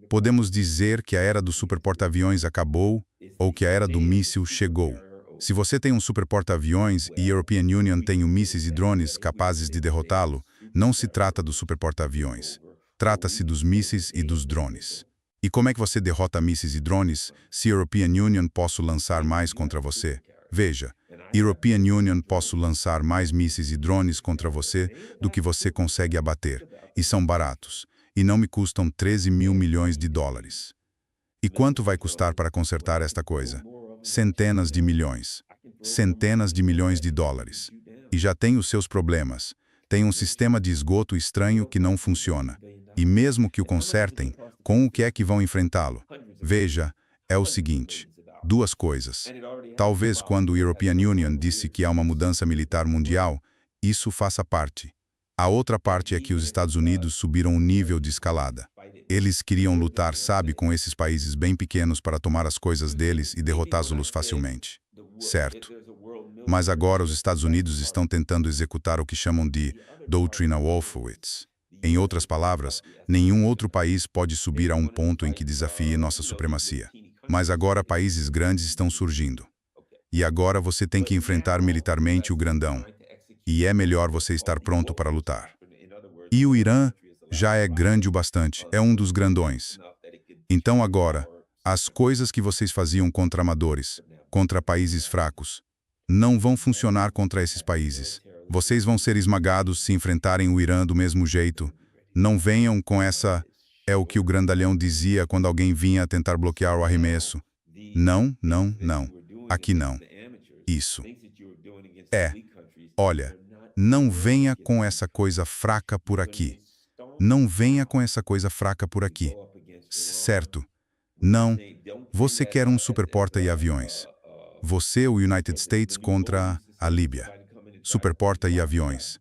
Podemos dizer que a era dos superporta-aviões acabou ou que a era do míssil chegou. Se você tem um superporta-aviões e a European Union tem mísseis e drones capazes de derrotá-lo, não se trata do superporta-aviões. Trata-se dos mísseis e dos drones. E como é que você derrota mísseis e drones se a European Union posso lançar mais contra você? Veja, European Union posso lançar mais mísseis e drones contra você do que você consegue abater. E são baratos. E não me custam 13 mil milhões de dólares. E quanto vai custar para consertar esta coisa? Centenas de milhões. Centenas de milhões de dólares. E já tem os seus problemas. Tem um sistema de esgoto estranho que não funciona. E mesmo que o consertem, com o que é que vão enfrentá-lo? Veja, é o seguinte. Duas coisas. Talvez quando a European Union disse que há uma mudança militar mundial, isso faça parte. A outra parte é que os Estados Unidos subiram um nível de escalada. Eles queriam lutar, sabe, com esses países bem pequenos para tomar as coisas deles e derrotá-los facilmente. Certo. Mas agora os Estados Unidos estão tentando executar o que chamam de Doutrina Wolfowitz. Em outras palavras, nenhum outro país pode subir a um ponto em que desafie nossa supremacia. Mas agora países grandes estão surgindo. E agora você tem que enfrentar militarmente o grandão. E é melhor você estar pronto para lutar. E o Irã já é grande o bastante, é um dos grandões. Então agora, as coisas que vocês faziam contra amadores, contra países fracos, não vão funcionar contra esses países. Vocês vão ser esmagados se enfrentarem o Irã do mesmo jeito. Não venham com essa... É o que o grandalhão dizia quando alguém vinha tentar bloquear o arremesso. Não, não, não. Aqui não. Isso. É. Olha, não venha com essa coisa fraca por aqui. Não venha com essa coisa fraca por aqui. Certo. Não. Você quer um superporta e aviões. Você, o United States, contra a Líbia. Superporta e aviões.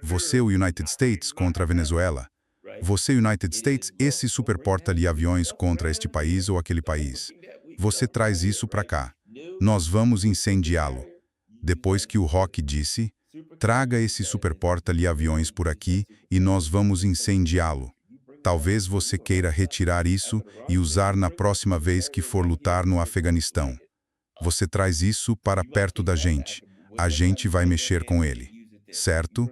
Você, o United States, contra a Venezuela. Você, United States, esse superporta-lhe aviões contra este país ou aquele país. Você traz isso para cá. Nós vamos incendiá-lo. Depois que o Rock disse, traga esse superporta-lhe aviões por aqui e nós vamos incendiá-lo. Talvez você queira retirar isso e usar na próxima vez que for lutar no Afeganistão. Você traz isso para perto da gente. A gente vai mexer com ele. Certo?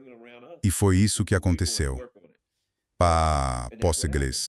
E foi isso que aconteceu. Pá, posse-inglês.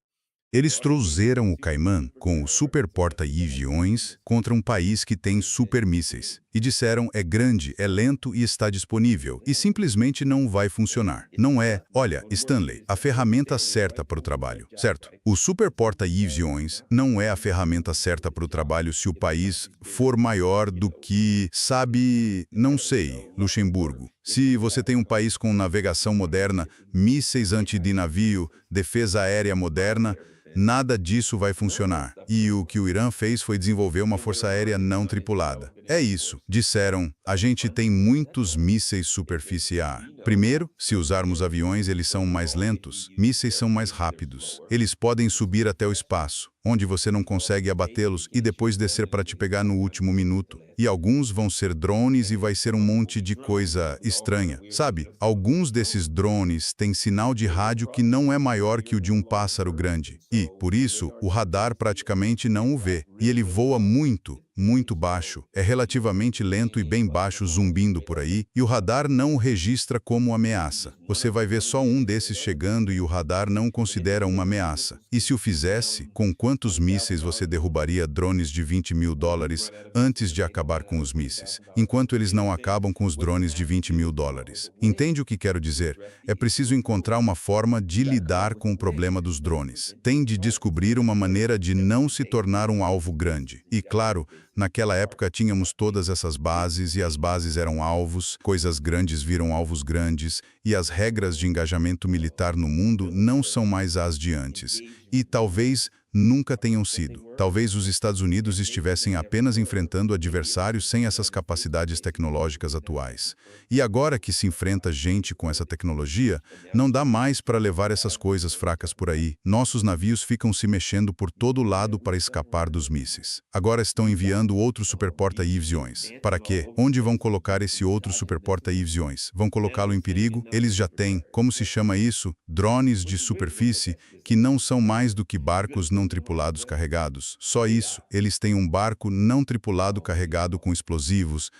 Eles trouxeram o Cayman com o super porta-aviões contra um país que tem super mísseis. E disseram, é grande, é lento e está disponível. E simplesmente não vai funcionar. Não é, olha, Stanley, a ferramenta certa para o trabalho, certo? O super porta-aviões não é a ferramenta certa para o trabalho se o país for maior do que, sabe, não sei, Luxemburgo. Se você tem um país com navegação moderna, mísseis antidinavio, defesa aérea moderna, nada disso vai funcionar. E o que o Irã fez foi desenvolver uma força aérea não tripulada. É isso. Disseram, a gente tem muitos mísseis superfície ar. Primeiro, se usarmos aviões, eles são mais lentos. Mísseis são mais rápidos. Eles podem subir até o espaço, onde você não consegue abatê-los e depois descer para te pegar no último minuto. E alguns vão ser drones e vai ser um monte de coisa estranha. Sabe, alguns desses drones têm sinal de rádio que não é maior que o de um pássaro grande. E, por isso, o radar praticamente não o vê. E ele voa muito, muito baixo, é relativamente lento e bem baixo zumbindo por aí, e o radar não o registra como ameaça. Você vai ver só um desses chegando e o radar não o considera uma ameaça. E se o fizesse, com quantos mísseis você derrubaria drones de 20 mil dólares antes de acabar com os mísseis, enquanto eles não acabam com os drones de 20 mil dólares? Entende o que quero dizer? É preciso encontrar uma forma de lidar com o problema dos drones. Tem de descobrir uma maneira de não se tornar um alvo grande. E, claro, naquela época tínhamos todas essas bases e as bases eram alvos, coisas grandes viram alvos grandes e as regras de engajamento militar no mundo não são mais as de antes. E talvez nunca tenham sido. Talvez os Estados Unidos estivessem apenas enfrentando adversários sem essas capacidades tecnológicas atuais. E agora que se enfrenta gente com essa tecnologia, não dá mais para levar essas coisas fracas por aí. Nossos navios ficam se mexendo por todo lado para escapar dos mísseis. Agora estão enviando outro superporta-aviões. Para quê? Onde vão colocar esse outro superporta-aviões? Vão colocá-lo em perigo? Eles já têm, como se chama isso? Drones de superfície, que não são mais do que barcos não tripulados carregados. Só isso, eles têm um barco não tripulado carregado com explosivos.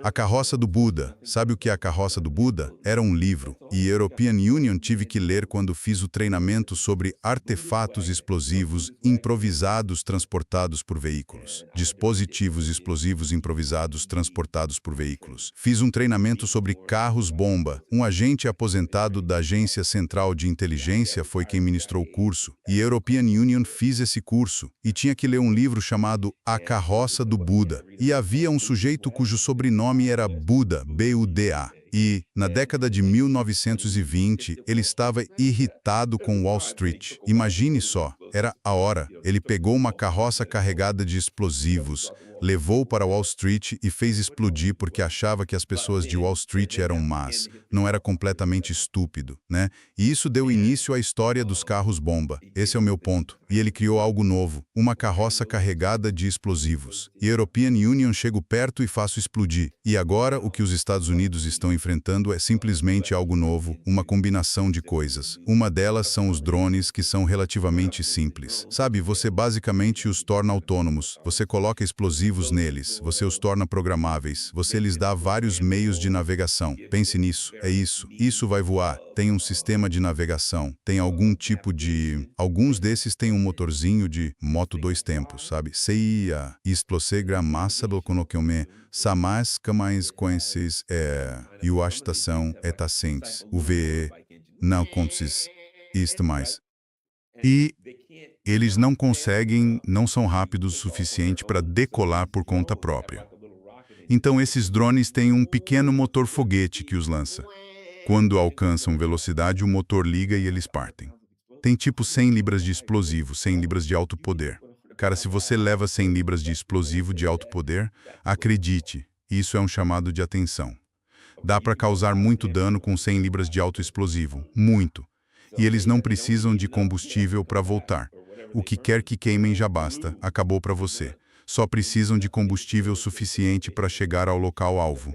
A Carroça do Buda. Sabe o que é a Carroça do Buda? Era um livro, e European Union tive que ler quando fiz o treinamento sobre artefatos explosivos improvisados transportados por veículos. Dispositivos explosivos improvisados transportados por veículos. Fiz um treinamento sobre carros-bomba. Um agente aposentado da Agência Central de Inteligência foi quem ministrou o curso, e European Union fiz esse curso, e tinha que ler um livro chamado A Carroça do Buda. E havia um sujeito cujo sobrenome era Buda, B-U-D-A. E, na década de 1920, ele estava irritado com Wall Street. Imagine só, era a hora. Ele pegou uma carroça carregada de explosivos, levou para Wall Street e fez explodir porque achava que as pessoas de Wall Street eram más. Não era completamente estúpido, né? E isso deu início à história dos carros-bomba. Esse é o meu ponto. E ele criou algo novo, uma carroça carregada de explosivos. E European Union chego perto e faço explodir. E agora o que os Estados Unidos estão enfrentando é simplesmente algo novo, uma combinação de coisas. Uma delas são os drones, que são relativamente simples. Sabe, você basicamente os torna autônomos. Você coloca explosivos neles, você os torna programáveis, você lhes dá vários meios de navegação. Pense nisso, é isso. Isso vai voar. Tem um sistema de navegação, tem algum tipo de... Alguns desses têm um motorzinho de moto dois tempos, sabe? Seia, explosegra massa do conocome, samais camais coenses e o estação etacentes, o VE, não contes, isto mais. E eles não conseguem, não são rápidos o suficiente para decolar por conta própria. Então esses drones têm um pequeno motor foguete que os lança. Quando alcançam velocidade, o motor liga e eles partem. Tem tipo 100 libras de explosivo, 100 libras de alto poder. Cara, se você leva 100 libras de explosivo de alto poder, acredite, isso é um chamado de atenção. Dá para causar muito dano com 100 libras de alto explosivo, muito. E eles não precisam de combustível para voltar. O que quer que queimem já basta, acabou para você. Só precisam de combustível suficiente para chegar ao local-alvo.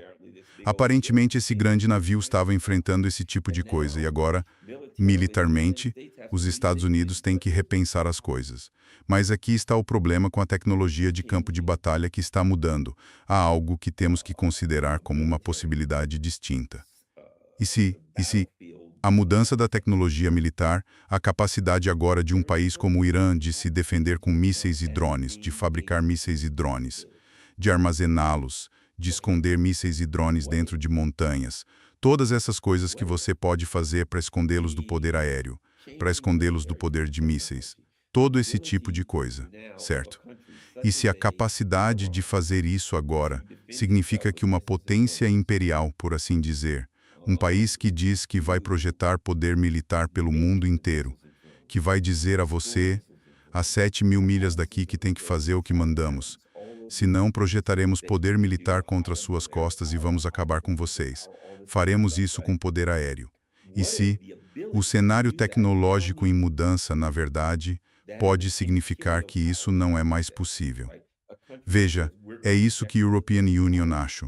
Aparentemente, esse grande navio estava enfrentando esse tipo de coisa e agora, militarmente, os Estados Unidos têm que repensar as coisas. Mas aqui está o problema com a tecnologia de campo de batalha que está mudando. Há algo que temos que considerar como uma possibilidade distinta. E se a mudança da tecnologia militar, a capacidade agora de um país como o Irã de se defender com mísseis e drones, de fabricar mísseis e drones, de armazená-los, de esconder mísseis e drones dentro de montanhas, todas essas coisas que você pode fazer para escondê-los do poder aéreo, para escondê-los do poder de mísseis, todo esse tipo de coisa, certo? E se a capacidade de fazer isso agora significa que uma potência imperial, por assim dizer, um país que diz que vai projetar poder militar pelo mundo inteiro, que vai dizer a você, a 7.000 milhas daqui que tem que fazer o que mandamos. Senão, projetaremos poder militar contra suas costas e vamos acabar com vocês. Faremos isso com poder aéreo. E se o cenário tecnológico em mudança, na verdade, pode significar que isso não é mais possível. Veja, é isso que a European Union acha.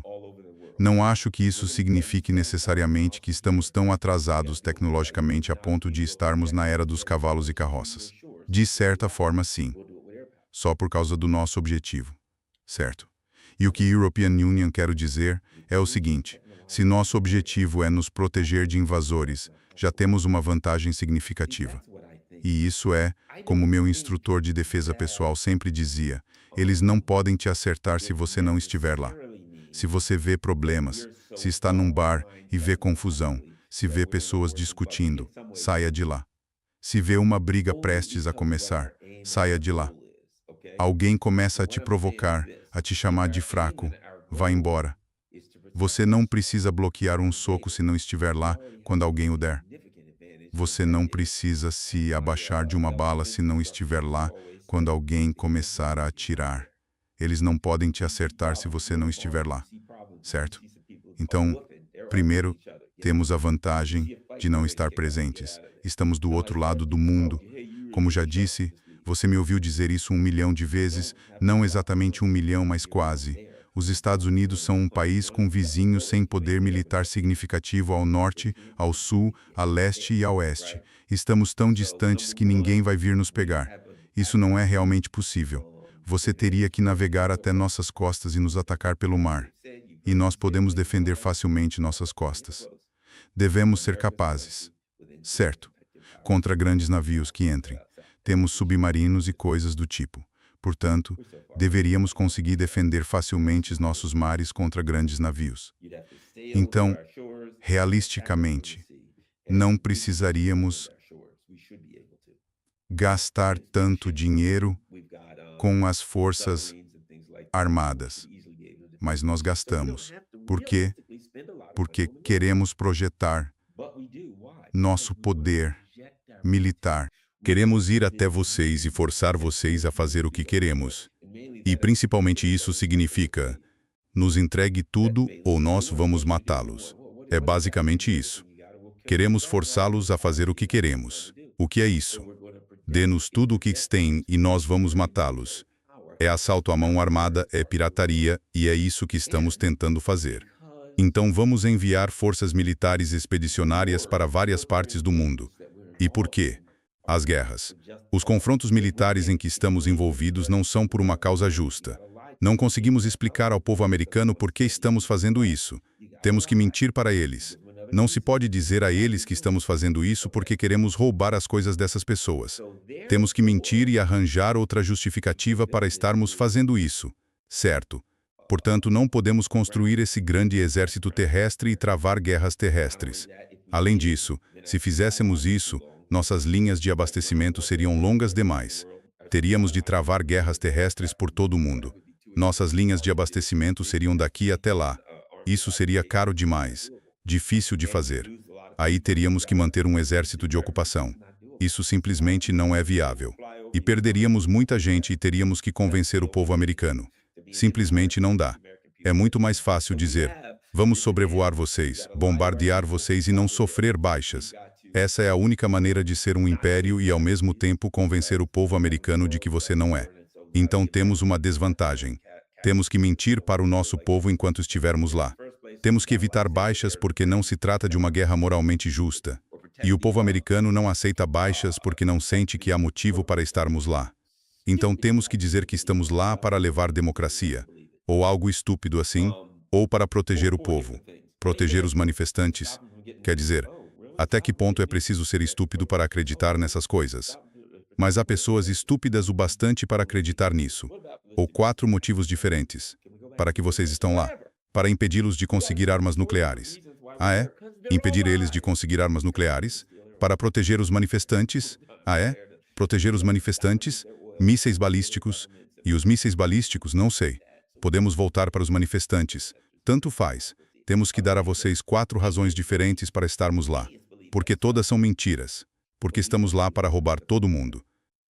Não acho que isso signifique necessariamente que estamos tão atrasados tecnologicamente a ponto de estarmos na era dos cavalos e carroças. De certa forma, sim. Só por causa do nosso objetivo. Certo? E o que a European Union quer dizer é o seguinte: se nosso objetivo é nos proteger de invasores, já temos uma vantagem significativa. E isso é, como meu instrutor de defesa pessoal sempre dizia, eles não podem te acertar se você não estiver lá. Se você vê problemas, se está num bar e vê confusão, se vê pessoas discutindo, saia de lá. Se vê uma briga prestes a começar, saia de lá. Alguém começa a te provocar, a te chamar de fraco, vá embora. Você não precisa bloquear um soco se não estiver lá quando alguém o der. Você não precisa se abaixar de uma bala se não estiver lá quando alguém começar a atirar. Eles não podem te acertar se você não estiver lá, certo? Então, primeiro, temos a vantagem de não estar presentes. Estamos do outro lado do mundo. Como já disse, você me ouviu dizer isso 1 milhão de vezes, não exatamente 1 milhão, mas quase. Os Estados Unidos são um país com vizinhos sem poder militar significativo ao norte, ao sul, a leste e a oeste. Estamos tão distantes que ninguém vai vir nos pegar. Isso não é realmente possível. Você teria que navegar até nossas costas e nos atacar pelo mar. E nós podemos defender facilmente nossas costas. Devemos ser capazes. Certo. Contra grandes navios que entrem. Temos submarinos e coisas do tipo. Portanto, deveríamos conseguir defender facilmente nossos mares contra grandes navios. Então, realisticamente, não precisaríamos gastar tanto dinheiro com as forças armadas. Mas nós gastamos. Por quê? Porque queremos projetar nosso poder militar. Queremos ir até vocês e forçar vocês a fazer o que queremos. E principalmente isso significa, nos entregue tudo ou nós vamos matá-los. É basicamente isso. Queremos forçá-los a fazer o que queremos. O que é isso? Dê-nos tudo o que têm e nós vamos matá-los. É assalto à mão armada, é pirataria, e é isso que estamos tentando fazer. Então vamos enviar forças militares expedicionárias para várias partes do mundo. E por quê? As guerras. Os confrontos militares em que estamos envolvidos não são por uma causa justa. Não conseguimos explicar ao povo americano por que estamos fazendo isso. Temos que mentir para eles. Não se pode dizer a eles que estamos fazendo isso porque queremos roubar as coisas dessas pessoas. Temos que mentir e arranjar outra justificativa para estarmos fazendo isso. Certo. Portanto, não podemos construir esse grande exército terrestre e travar guerras terrestres. Além disso, se fizéssemos isso, Nossas linhas de abastecimento seriam longas demais. Teríamos de travar guerras terrestres por todo o mundo. Nossas linhas de abastecimento seriam daqui até lá. Isso seria caro demais, difícil de fazer. Aí teríamos que manter um exército de ocupação. Isso simplesmente não é viável. E perderíamos muita gente e teríamos que convencer o povo americano. Simplesmente não dá. É muito mais fácil dizer, vamos sobrevoar vocês, bombardear vocês e não sofrer baixas. Essa é a única maneira de ser um império e ao mesmo tempo convencer o povo americano de que você não é. Então temos uma desvantagem. Temos que mentir para o nosso povo enquanto estivermos lá. Temos que evitar baixas porque não se trata de uma guerra moralmente justa. E o povo americano não aceita baixas porque não sente que há motivo para estarmos lá. Então temos que dizer que estamos lá para levar democracia, ou algo estúpido assim, ou para proteger o povo, proteger os manifestantes. Quer dizer, até que ponto é preciso ser estúpido para acreditar nessas coisas? Mas há pessoas estúpidas o bastante para acreditar nisso. Ou 4 motivos diferentes. Para que vocês estão lá? Para impedi-los de conseguir armas nucleares. Ah, é? Impedir eles de conseguir armas nucleares? Para proteger os manifestantes? Ah, é? Proteger os manifestantes? Mísseis balísticos? E os mísseis balísticos, não sei. Podemos voltar para os manifestantes. Tanto faz. Temos que dar a vocês 4 razões diferentes para estarmos lá. Porque todas são mentiras. Porque estamos lá para roubar todo mundo.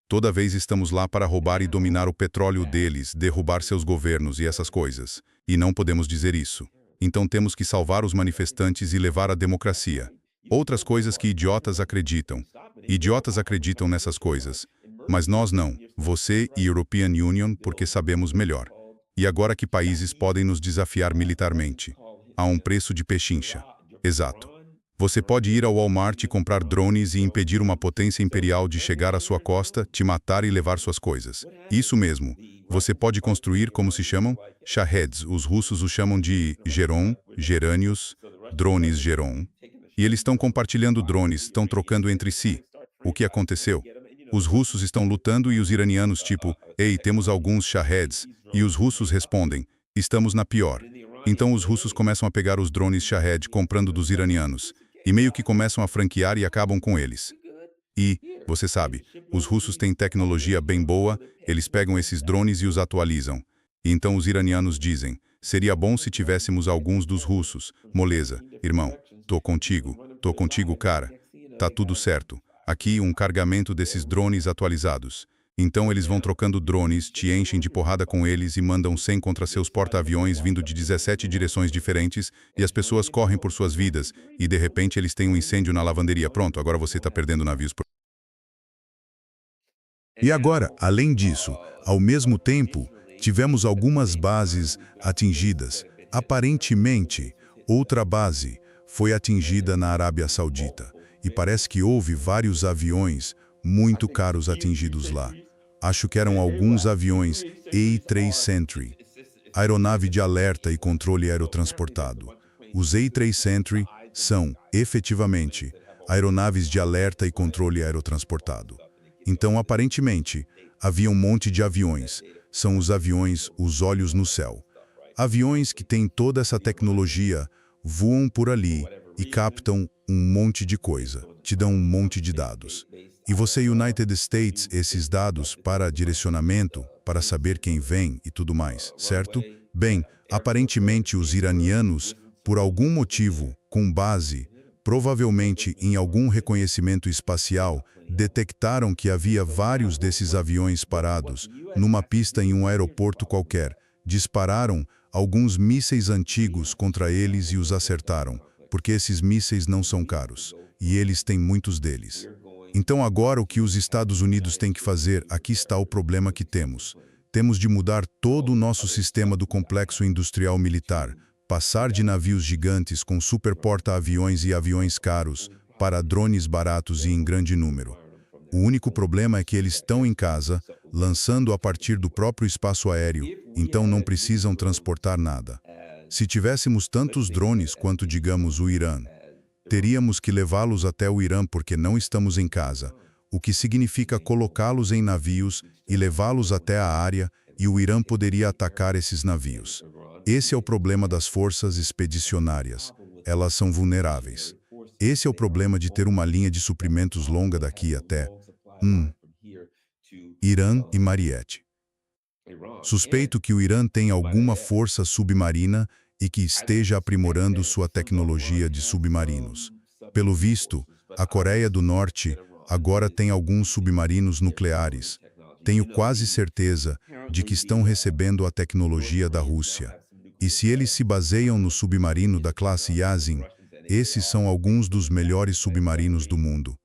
Toda vez estamos lá para roubar e dominar o petróleo deles, derrubar seus governos e essas coisas. E não podemos dizer isso. Então temos que salvar os manifestantes e levar a democracia. Outras coisas que idiotas acreditam. Idiotas acreditam nessas coisas. Mas nós não. Você e European Union, porque sabemos melhor. E agora que países podem nos desafiar militarmente? A um preço de pechincha. Exato. Você pode ir ao Walmart e comprar drones e impedir uma potência imperial de chegar à sua costa, te matar e levar suas coisas. Isso mesmo. Você pode construir, como se chamam? Shaheds. Os russos os chamam de Geron, Gerânios, drones Geron. E eles estão compartilhando drones, estão trocando entre si. O que aconteceu? Os russos estão lutando e os iranianos tipo, ei, temos alguns Shaheds. E os russos respondem, estamos na pior. Então os russos começam a pegar os drones Shahed comprando dos iranianos. E meio que começam a franquear e acabam com eles. E, você sabe, os russos têm tecnologia bem boa, eles pegam esses drones e os atualizam. E então os iranianos dizem, seria bom se tivéssemos alguns dos russos. Moleza, irmão, tô contigo, cara. Tá tudo certo. Aqui um carregamento desses drones atualizados. Então eles vão trocando drones, te enchem de porrada com eles e mandam 100 contra seus porta-aviões vindo de 17 direções diferentes e as pessoas correm por suas vidas e de repente eles têm um incêndio na lavanderia. Pronto, agora você está perdendo navios. E agora, além disso, ao mesmo tempo, tivemos algumas bases atingidas. Aparentemente, outra base foi atingida na Arábia Saudita. E parece que houve vários aviões muito caros atingidos lá. Acho que eram alguns aviões A3 Sentry, aeronave de alerta e controle aerotransportado. Os A3 Sentry são, efetivamente, aeronaves de alerta e controle aerotransportado. Então, aparentemente, havia um monte de aviões. São os aviões, os olhos no céu. Aviões que têm toda essa tecnologia, voam por ali e captam um monte de coisa, te dão um monte de dados. E você, United States, esses dados para direcionamento, para saber quem vem e tudo mais, certo? Bem, aparentemente os iranianos, por algum motivo, com base, provavelmente em algum reconhecimento espacial, detectaram que havia vários desses aviões parados, numa pista em um aeroporto qualquer, dispararam alguns mísseis antigos contra eles e os acertaram, porque esses mísseis não são caros, e eles têm muitos deles. Então agora o que os Estados Unidos têm que fazer, aqui está o problema que temos. Temos de mudar todo o nosso sistema do complexo industrial militar, passar de navios gigantes com super porta-aviões e aviões caros, para drones baratos e em grande número. O único problema é que eles estão em casa, lançando a partir do próprio espaço aéreo, então não precisam transportar nada. Se tivéssemos tantos drones quanto, digamos, o Irã, teríamos que levá-los até o Irã porque não estamos em casa, o que significa colocá-los em navios e levá-los até a área e o Irã poderia atacar esses navios. Esse é o problema das forças expedicionárias. Elas são vulneráveis. Esse é o problema de ter uma linha de suprimentos longa daqui até Irã e Mariette. Suspeito que o Irã tem alguma força submarina e que esteja aprimorando sua tecnologia de submarinos. Pelo visto, a Coreia do Norte agora tem alguns submarinos nucleares. Tenho quase certeza de que estão recebendo a tecnologia da Rússia. E se eles se baseiam no submarino da classe Yasin, esses são alguns dos melhores submarinos do mundo.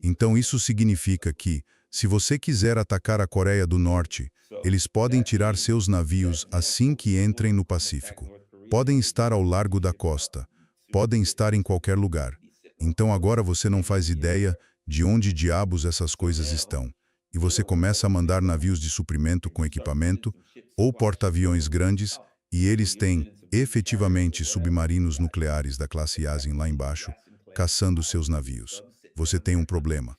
Então isso significa que, se você quiser atacar a Coreia do Norte, eles podem tirar seus navios assim que entrem no Pacífico. Podem estar ao largo da costa. Podem estar em qualquer lugar. Então agora você não faz ideia de onde diabos essas coisas estão. E você começa a mandar navios de suprimento com equipamento ou porta-aviões grandes, e eles têm, efetivamente, submarinos nucleares da classe Yasin lá embaixo, caçando seus navios. Você tem um problema.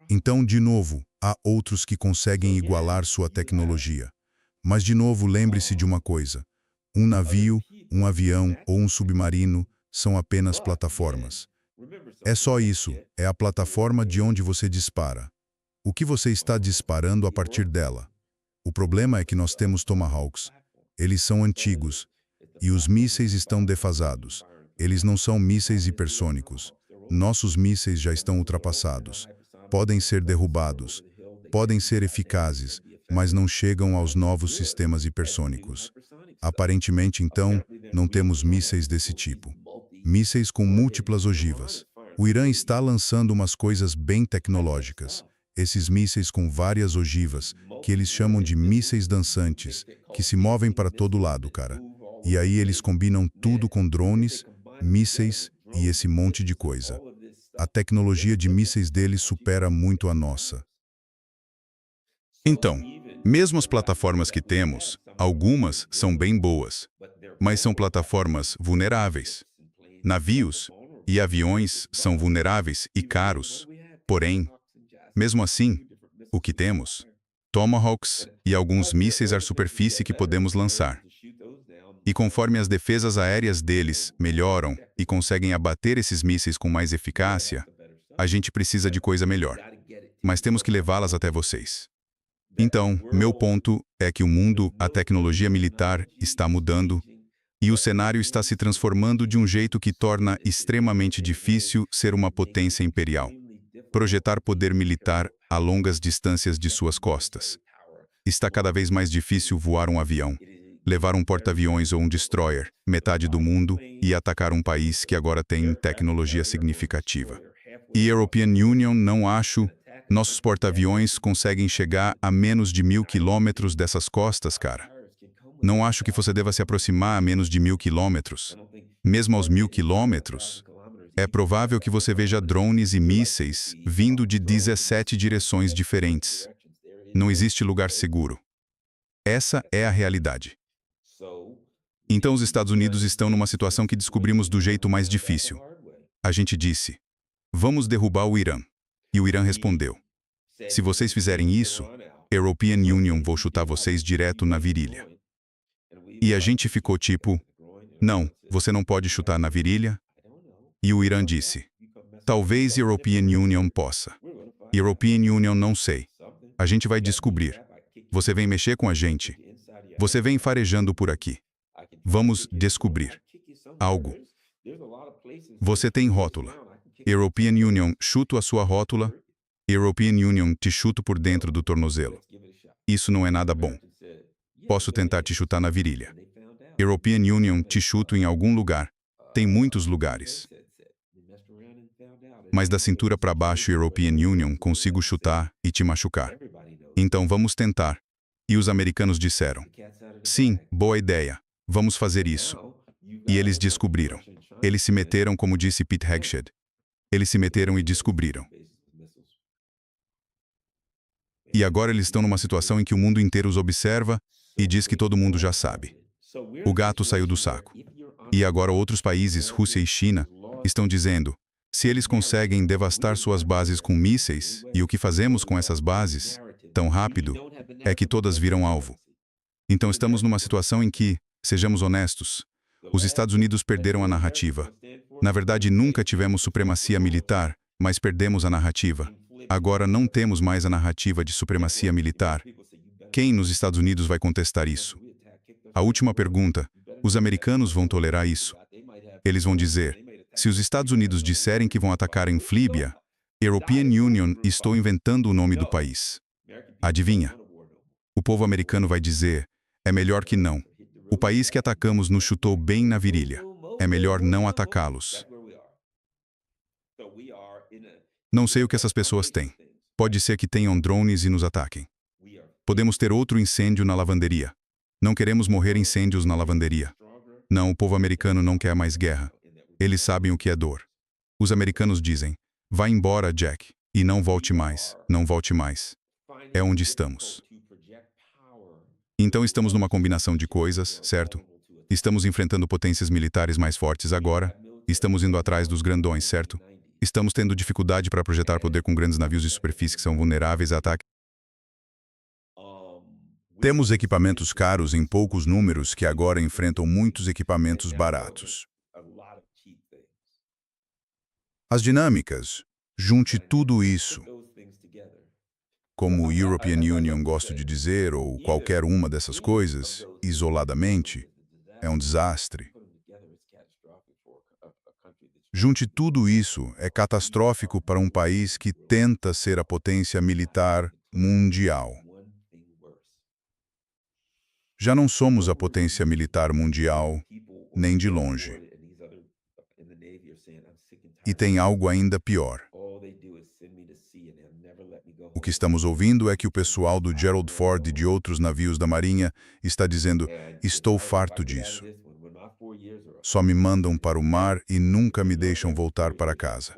Então, de novo, há outros que conseguem igualar sua tecnologia. Mas, de novo, lembre-se de uma coisa. Um navio, um avião ou um submarino são apenas plataformas. É só isso, é a plataforma de onde você dispara. O que você está disparando a partir dela? O problema é que nós temos Tomahawks. Eles são antigos, e os mísseis estão defasados. Eles não são mísseis hipersônicos. Nossos mísseis já estão ultrapassados. Podem ser derrubados, podem ser eficazes, mas não chegam aos novos sistemas hipersônicos. Aparentemente, então, não temos mísseis desse tipo. Mísseis com múltiplas ogivas. O Irã está lançando umas coisas bem tecnológicas. Esses mísseis com várias ogivas, que eles chamam de mísseis dançantes, que se movem para todo lado, cara. E aí eles combinam tudo com drones, mísseis e esse monte de coisa. A tecnologia de mísseis deles supera muito a nossa. Então, mesmo as plataformas que temos, algumas são bem boas, mas são plataformas vulneráveis. Navios e aviões são vulneráveis e caros. Porém, mesmo assim, o que temos? Tomahawks e alguns mísseis à superfície que podemos lançar. E conforme as defesas aéreas deles melhoram e conseguem abater esses mísseis com mais eficácia, a gente precisa de coisa melhor. Mas temos que levá-las até vocês. Então, meu ponto é que o mundo, a tecnologia militar, está mudando e o cenário está se transformando de um jeito que torna extremamente difícil ser uma potência imperial. Projetar poder militar a longas distâncias de suas costas. Está cada vez mais difícil voar um avião, levar um porta-aviões ou um destroyer, metade do mundo, e atacar um país que agora tem tecnologia significativa. E European Union, não acho, nossos porta-aviões conseguem chegar a menos de 1.000 quilômetros dessas costas, cara. Não acho que você deva se aproximar a menos de 1.000 quilômetros. Mesmo aos 1.000 quilômetros, é provável que você veja drones e mísseis vindo de 17 direções diferentes. Não existe lugar seguro. Essa é a realidade. Então os Estados Unidos estão numa situação que descobrimos do jeito mais difícil. A gente disse, vamos derrubar o Irã. E o Irã respondeu, se vocês fizerem isso, European Union vou chutar vocês direto na virilha. E a gente ficou tipo, não, você não pode chutar na virilha. E o Irã disse, talvez European Union possa. European Union não sei. A gente vai descobrir. Você vem mexer com a gente. Você vem farejando por aqui. Vamos descobrir algo. Você tem rótula. European Union, chuto a sua rótula. European Union, te chuto por dentro do tornozelo. Isso não é nada bom. Posso tentar te chutar na virilha. European Union, te chuto em algum lugar. Tem muitos lugares. Mas da cintura para baixo, European Union, consigo chutar e te machucar. Então vamos tentar. E os americanos disseram, sim, boa ideia, vamos fazer isso. E eles descobriram. Eles se meteram, como disse Pete Hegseth. Eles se meteram e descobriram. E agora eles estão numa situação em que o mundo inteiro os observa e diz que todo mundo já sabe. O gato saiu do saco. E agora outros países, Rússia e China, estão dizendo, se eles conseguem devastar suas bases com mísseis, e o que fazemos com essas bases, tão rápido, é que todas viram alvo. Então estamos numa situação em que, sejamos honestos, os Estados Unidos perderam a narrativa. Na verdade, nunca tivemos supremacia militar, mas perdemos a narrativa. Agora não temos mais a narrativa de supremacia militar. Quem nos Estados Unidos vai contestar isso? A última pergunta: os americanos vão tolerar isso? Eles vão dizer: se os Estados Unidos disserem que vão atacar em Líbia, European Union, estou inventando o nome do país. Adivinha? O povo americano vai dizer: é melhor que não. O país que atacamos nos chutou bem na virilha. É melhor não atacá-los. Não sei o que essas pessoas têm. Pode ser que tenham drones e nos ataquem. Podemos ter outro incêndio na lavanderia. Não queremos morrer em incêndios na lavanderia. Não, o povo americano não quer mais guerra. Eles sabem o que é dor. Os americanos dizem: vá embora, Jack, e não volte mais, não volte mais. É onde estamos. Então estamos numa combinação de coisas, certo? Estamos enfrentando potências militares mais fortes agora. Estamos indo atrás dos grandões, certo? Estamos tendo dificuldade para projetar poder com grandes navios de superfície que são vulneráveis a ataque. Temos equipamentos caros em poucos números que agora enfrentam muitos equipamentos baratos. As dinâmicas, junte tudo isso, como o European Union gosta de dizer, ou qualquer uma dessas coisas, isoladamente, é um desastre. Junte tudo isso, é catastrófico para um país que tenta ser a potência militar mundial. Já não somos a potência militar mundial, nem de longe. E tem algo ainda pior. O que estamos ouvindo é que o pessoal do Gerald Ford e de outros navios da Marinha está dizendo: estou farto disso. Só me mandam para o mar e nunca me deixam voltar para casa.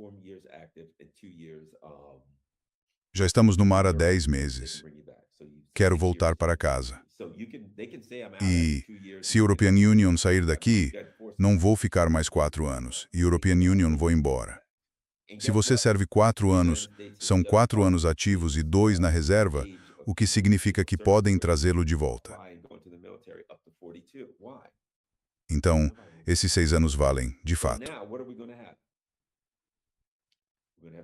Já estamos no mar há 10 meses. Quero voltar para casa. E, se European Union sair daqui, não vou ficar mais 4 anos. E European Union vou embora. Se você serve 4 anos, são 4 anos ativos e 2 na reserva, o que significa que podem trazê-lo de volta. Então, esses 6 anos valem, de fato.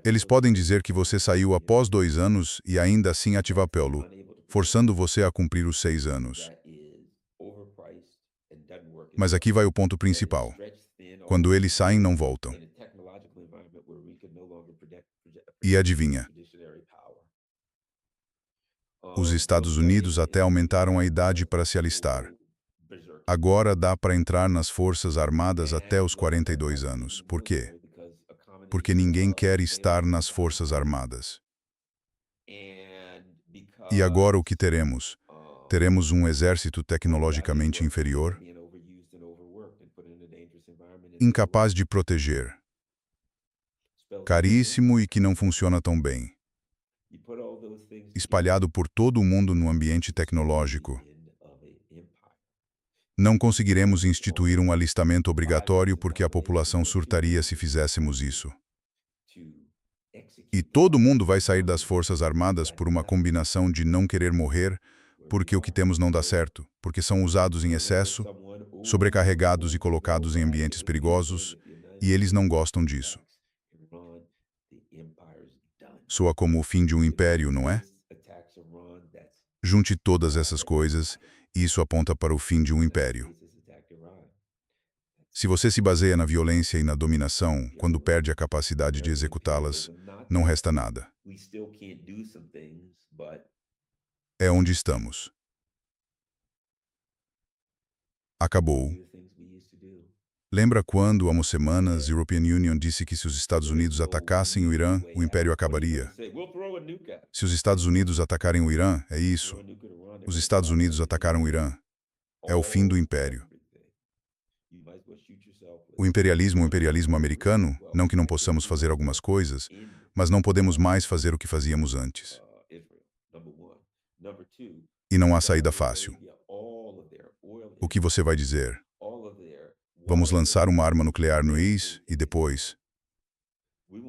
Eles podem dizer que você saiu após 2 anos e ainda assim ativá-lo, forçando você a cumprir os 6 anos. Mas aqui vai o ponto principal. Quando eles saem, não voltam. E adivinha? Os Estados Unidos até aumentaram a idade para se alistar. Agora dá para entrar nas Forças Armadas até os 42 anos. Por quê? Porque ninguém quer estar nas Forças Armadas. E agora o que teremos? Teremos um exército tecnologicamente inferior, incapaz de proteger, caríssimo e que não funciona tão bem, espalhado por todo o mundo no ambiente tecnológico. Não conseguiremos instituir um alistamento obrigatório porque a população surtaria se fizéssemos isso. E todo mundo vai sair das Forças Armadas por uma combinação de não querer morrer, porque o que temos não dá certo, porque são usados em excesso, sobrecarregados e colocados em ambientes perigosos, e eles não gostam disso. Soa como o fim de um império, não é? Junte todas essas coisas, e isso aponta para o fim de um império. Se você se baseia na violência e na dominação, quando perde a capacidade de executá-las, não resta nada. É onde estamos. Acabou. Lembra quando, há umas semanas, a European Union disse que se os Estados Unidos atacassem o Irã, o império acabaria? Se os Estados Unidos atacarem o Irã, é isso. Os Estados Unidos atacaram o Irã. É o fim do império. O imperialismo americano, não que não possamos fazer algumas coisas, mas não podemos mais fazer o que fazíamos antes. E não há saída fácil. O que você vai dizer? Vamos lançar uma arma nuclear no IS e depois?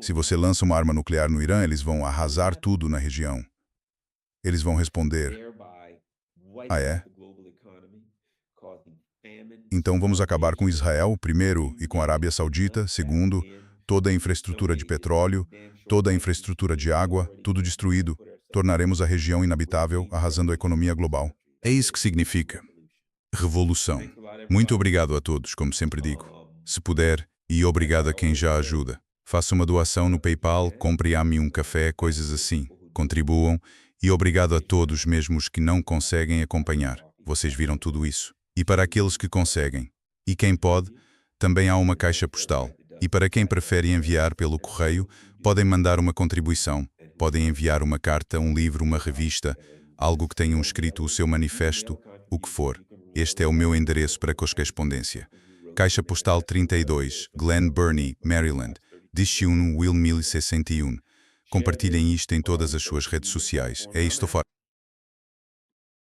Se você lança uma arma nuclear no Irã, eles vão arrasar tudo na região. Eles vão responder: ah, é? Então vamos acabar com Israel, primeiro, e com a Arábia Saudita, segundo, toda a infraestrutura de petróleo, toda a infraestrutura de água, tudo destruído. Tornaremos a região inabitável, arrasando a economia global. É isso que significa revolução. Muito obrigado a todos, como sempre digo. Se puder, e obrigado a quem já ajuda. Faça uma doação no PayPal, compre a mim um café, coisas assim. Contribuam. E obrigado a todos, mesmo os que não conseguem acompanhar. Vocês viram tudo isso. E para aqueles que conseguem. E quem pode, também há uma caixa postal. E para quem prefere enviar pelo correio, podem mandar uma contribuição. Podem enviar uma carta, um livro, uma revista, algo que tenham escrito o seu manifesto, o que for. Este é o meu endereço para correspondência. Caixa Postal 32, Glen Burnie, Maryland, 11061. Compartilhem isto em todas as suas redes sociais. É isto fora.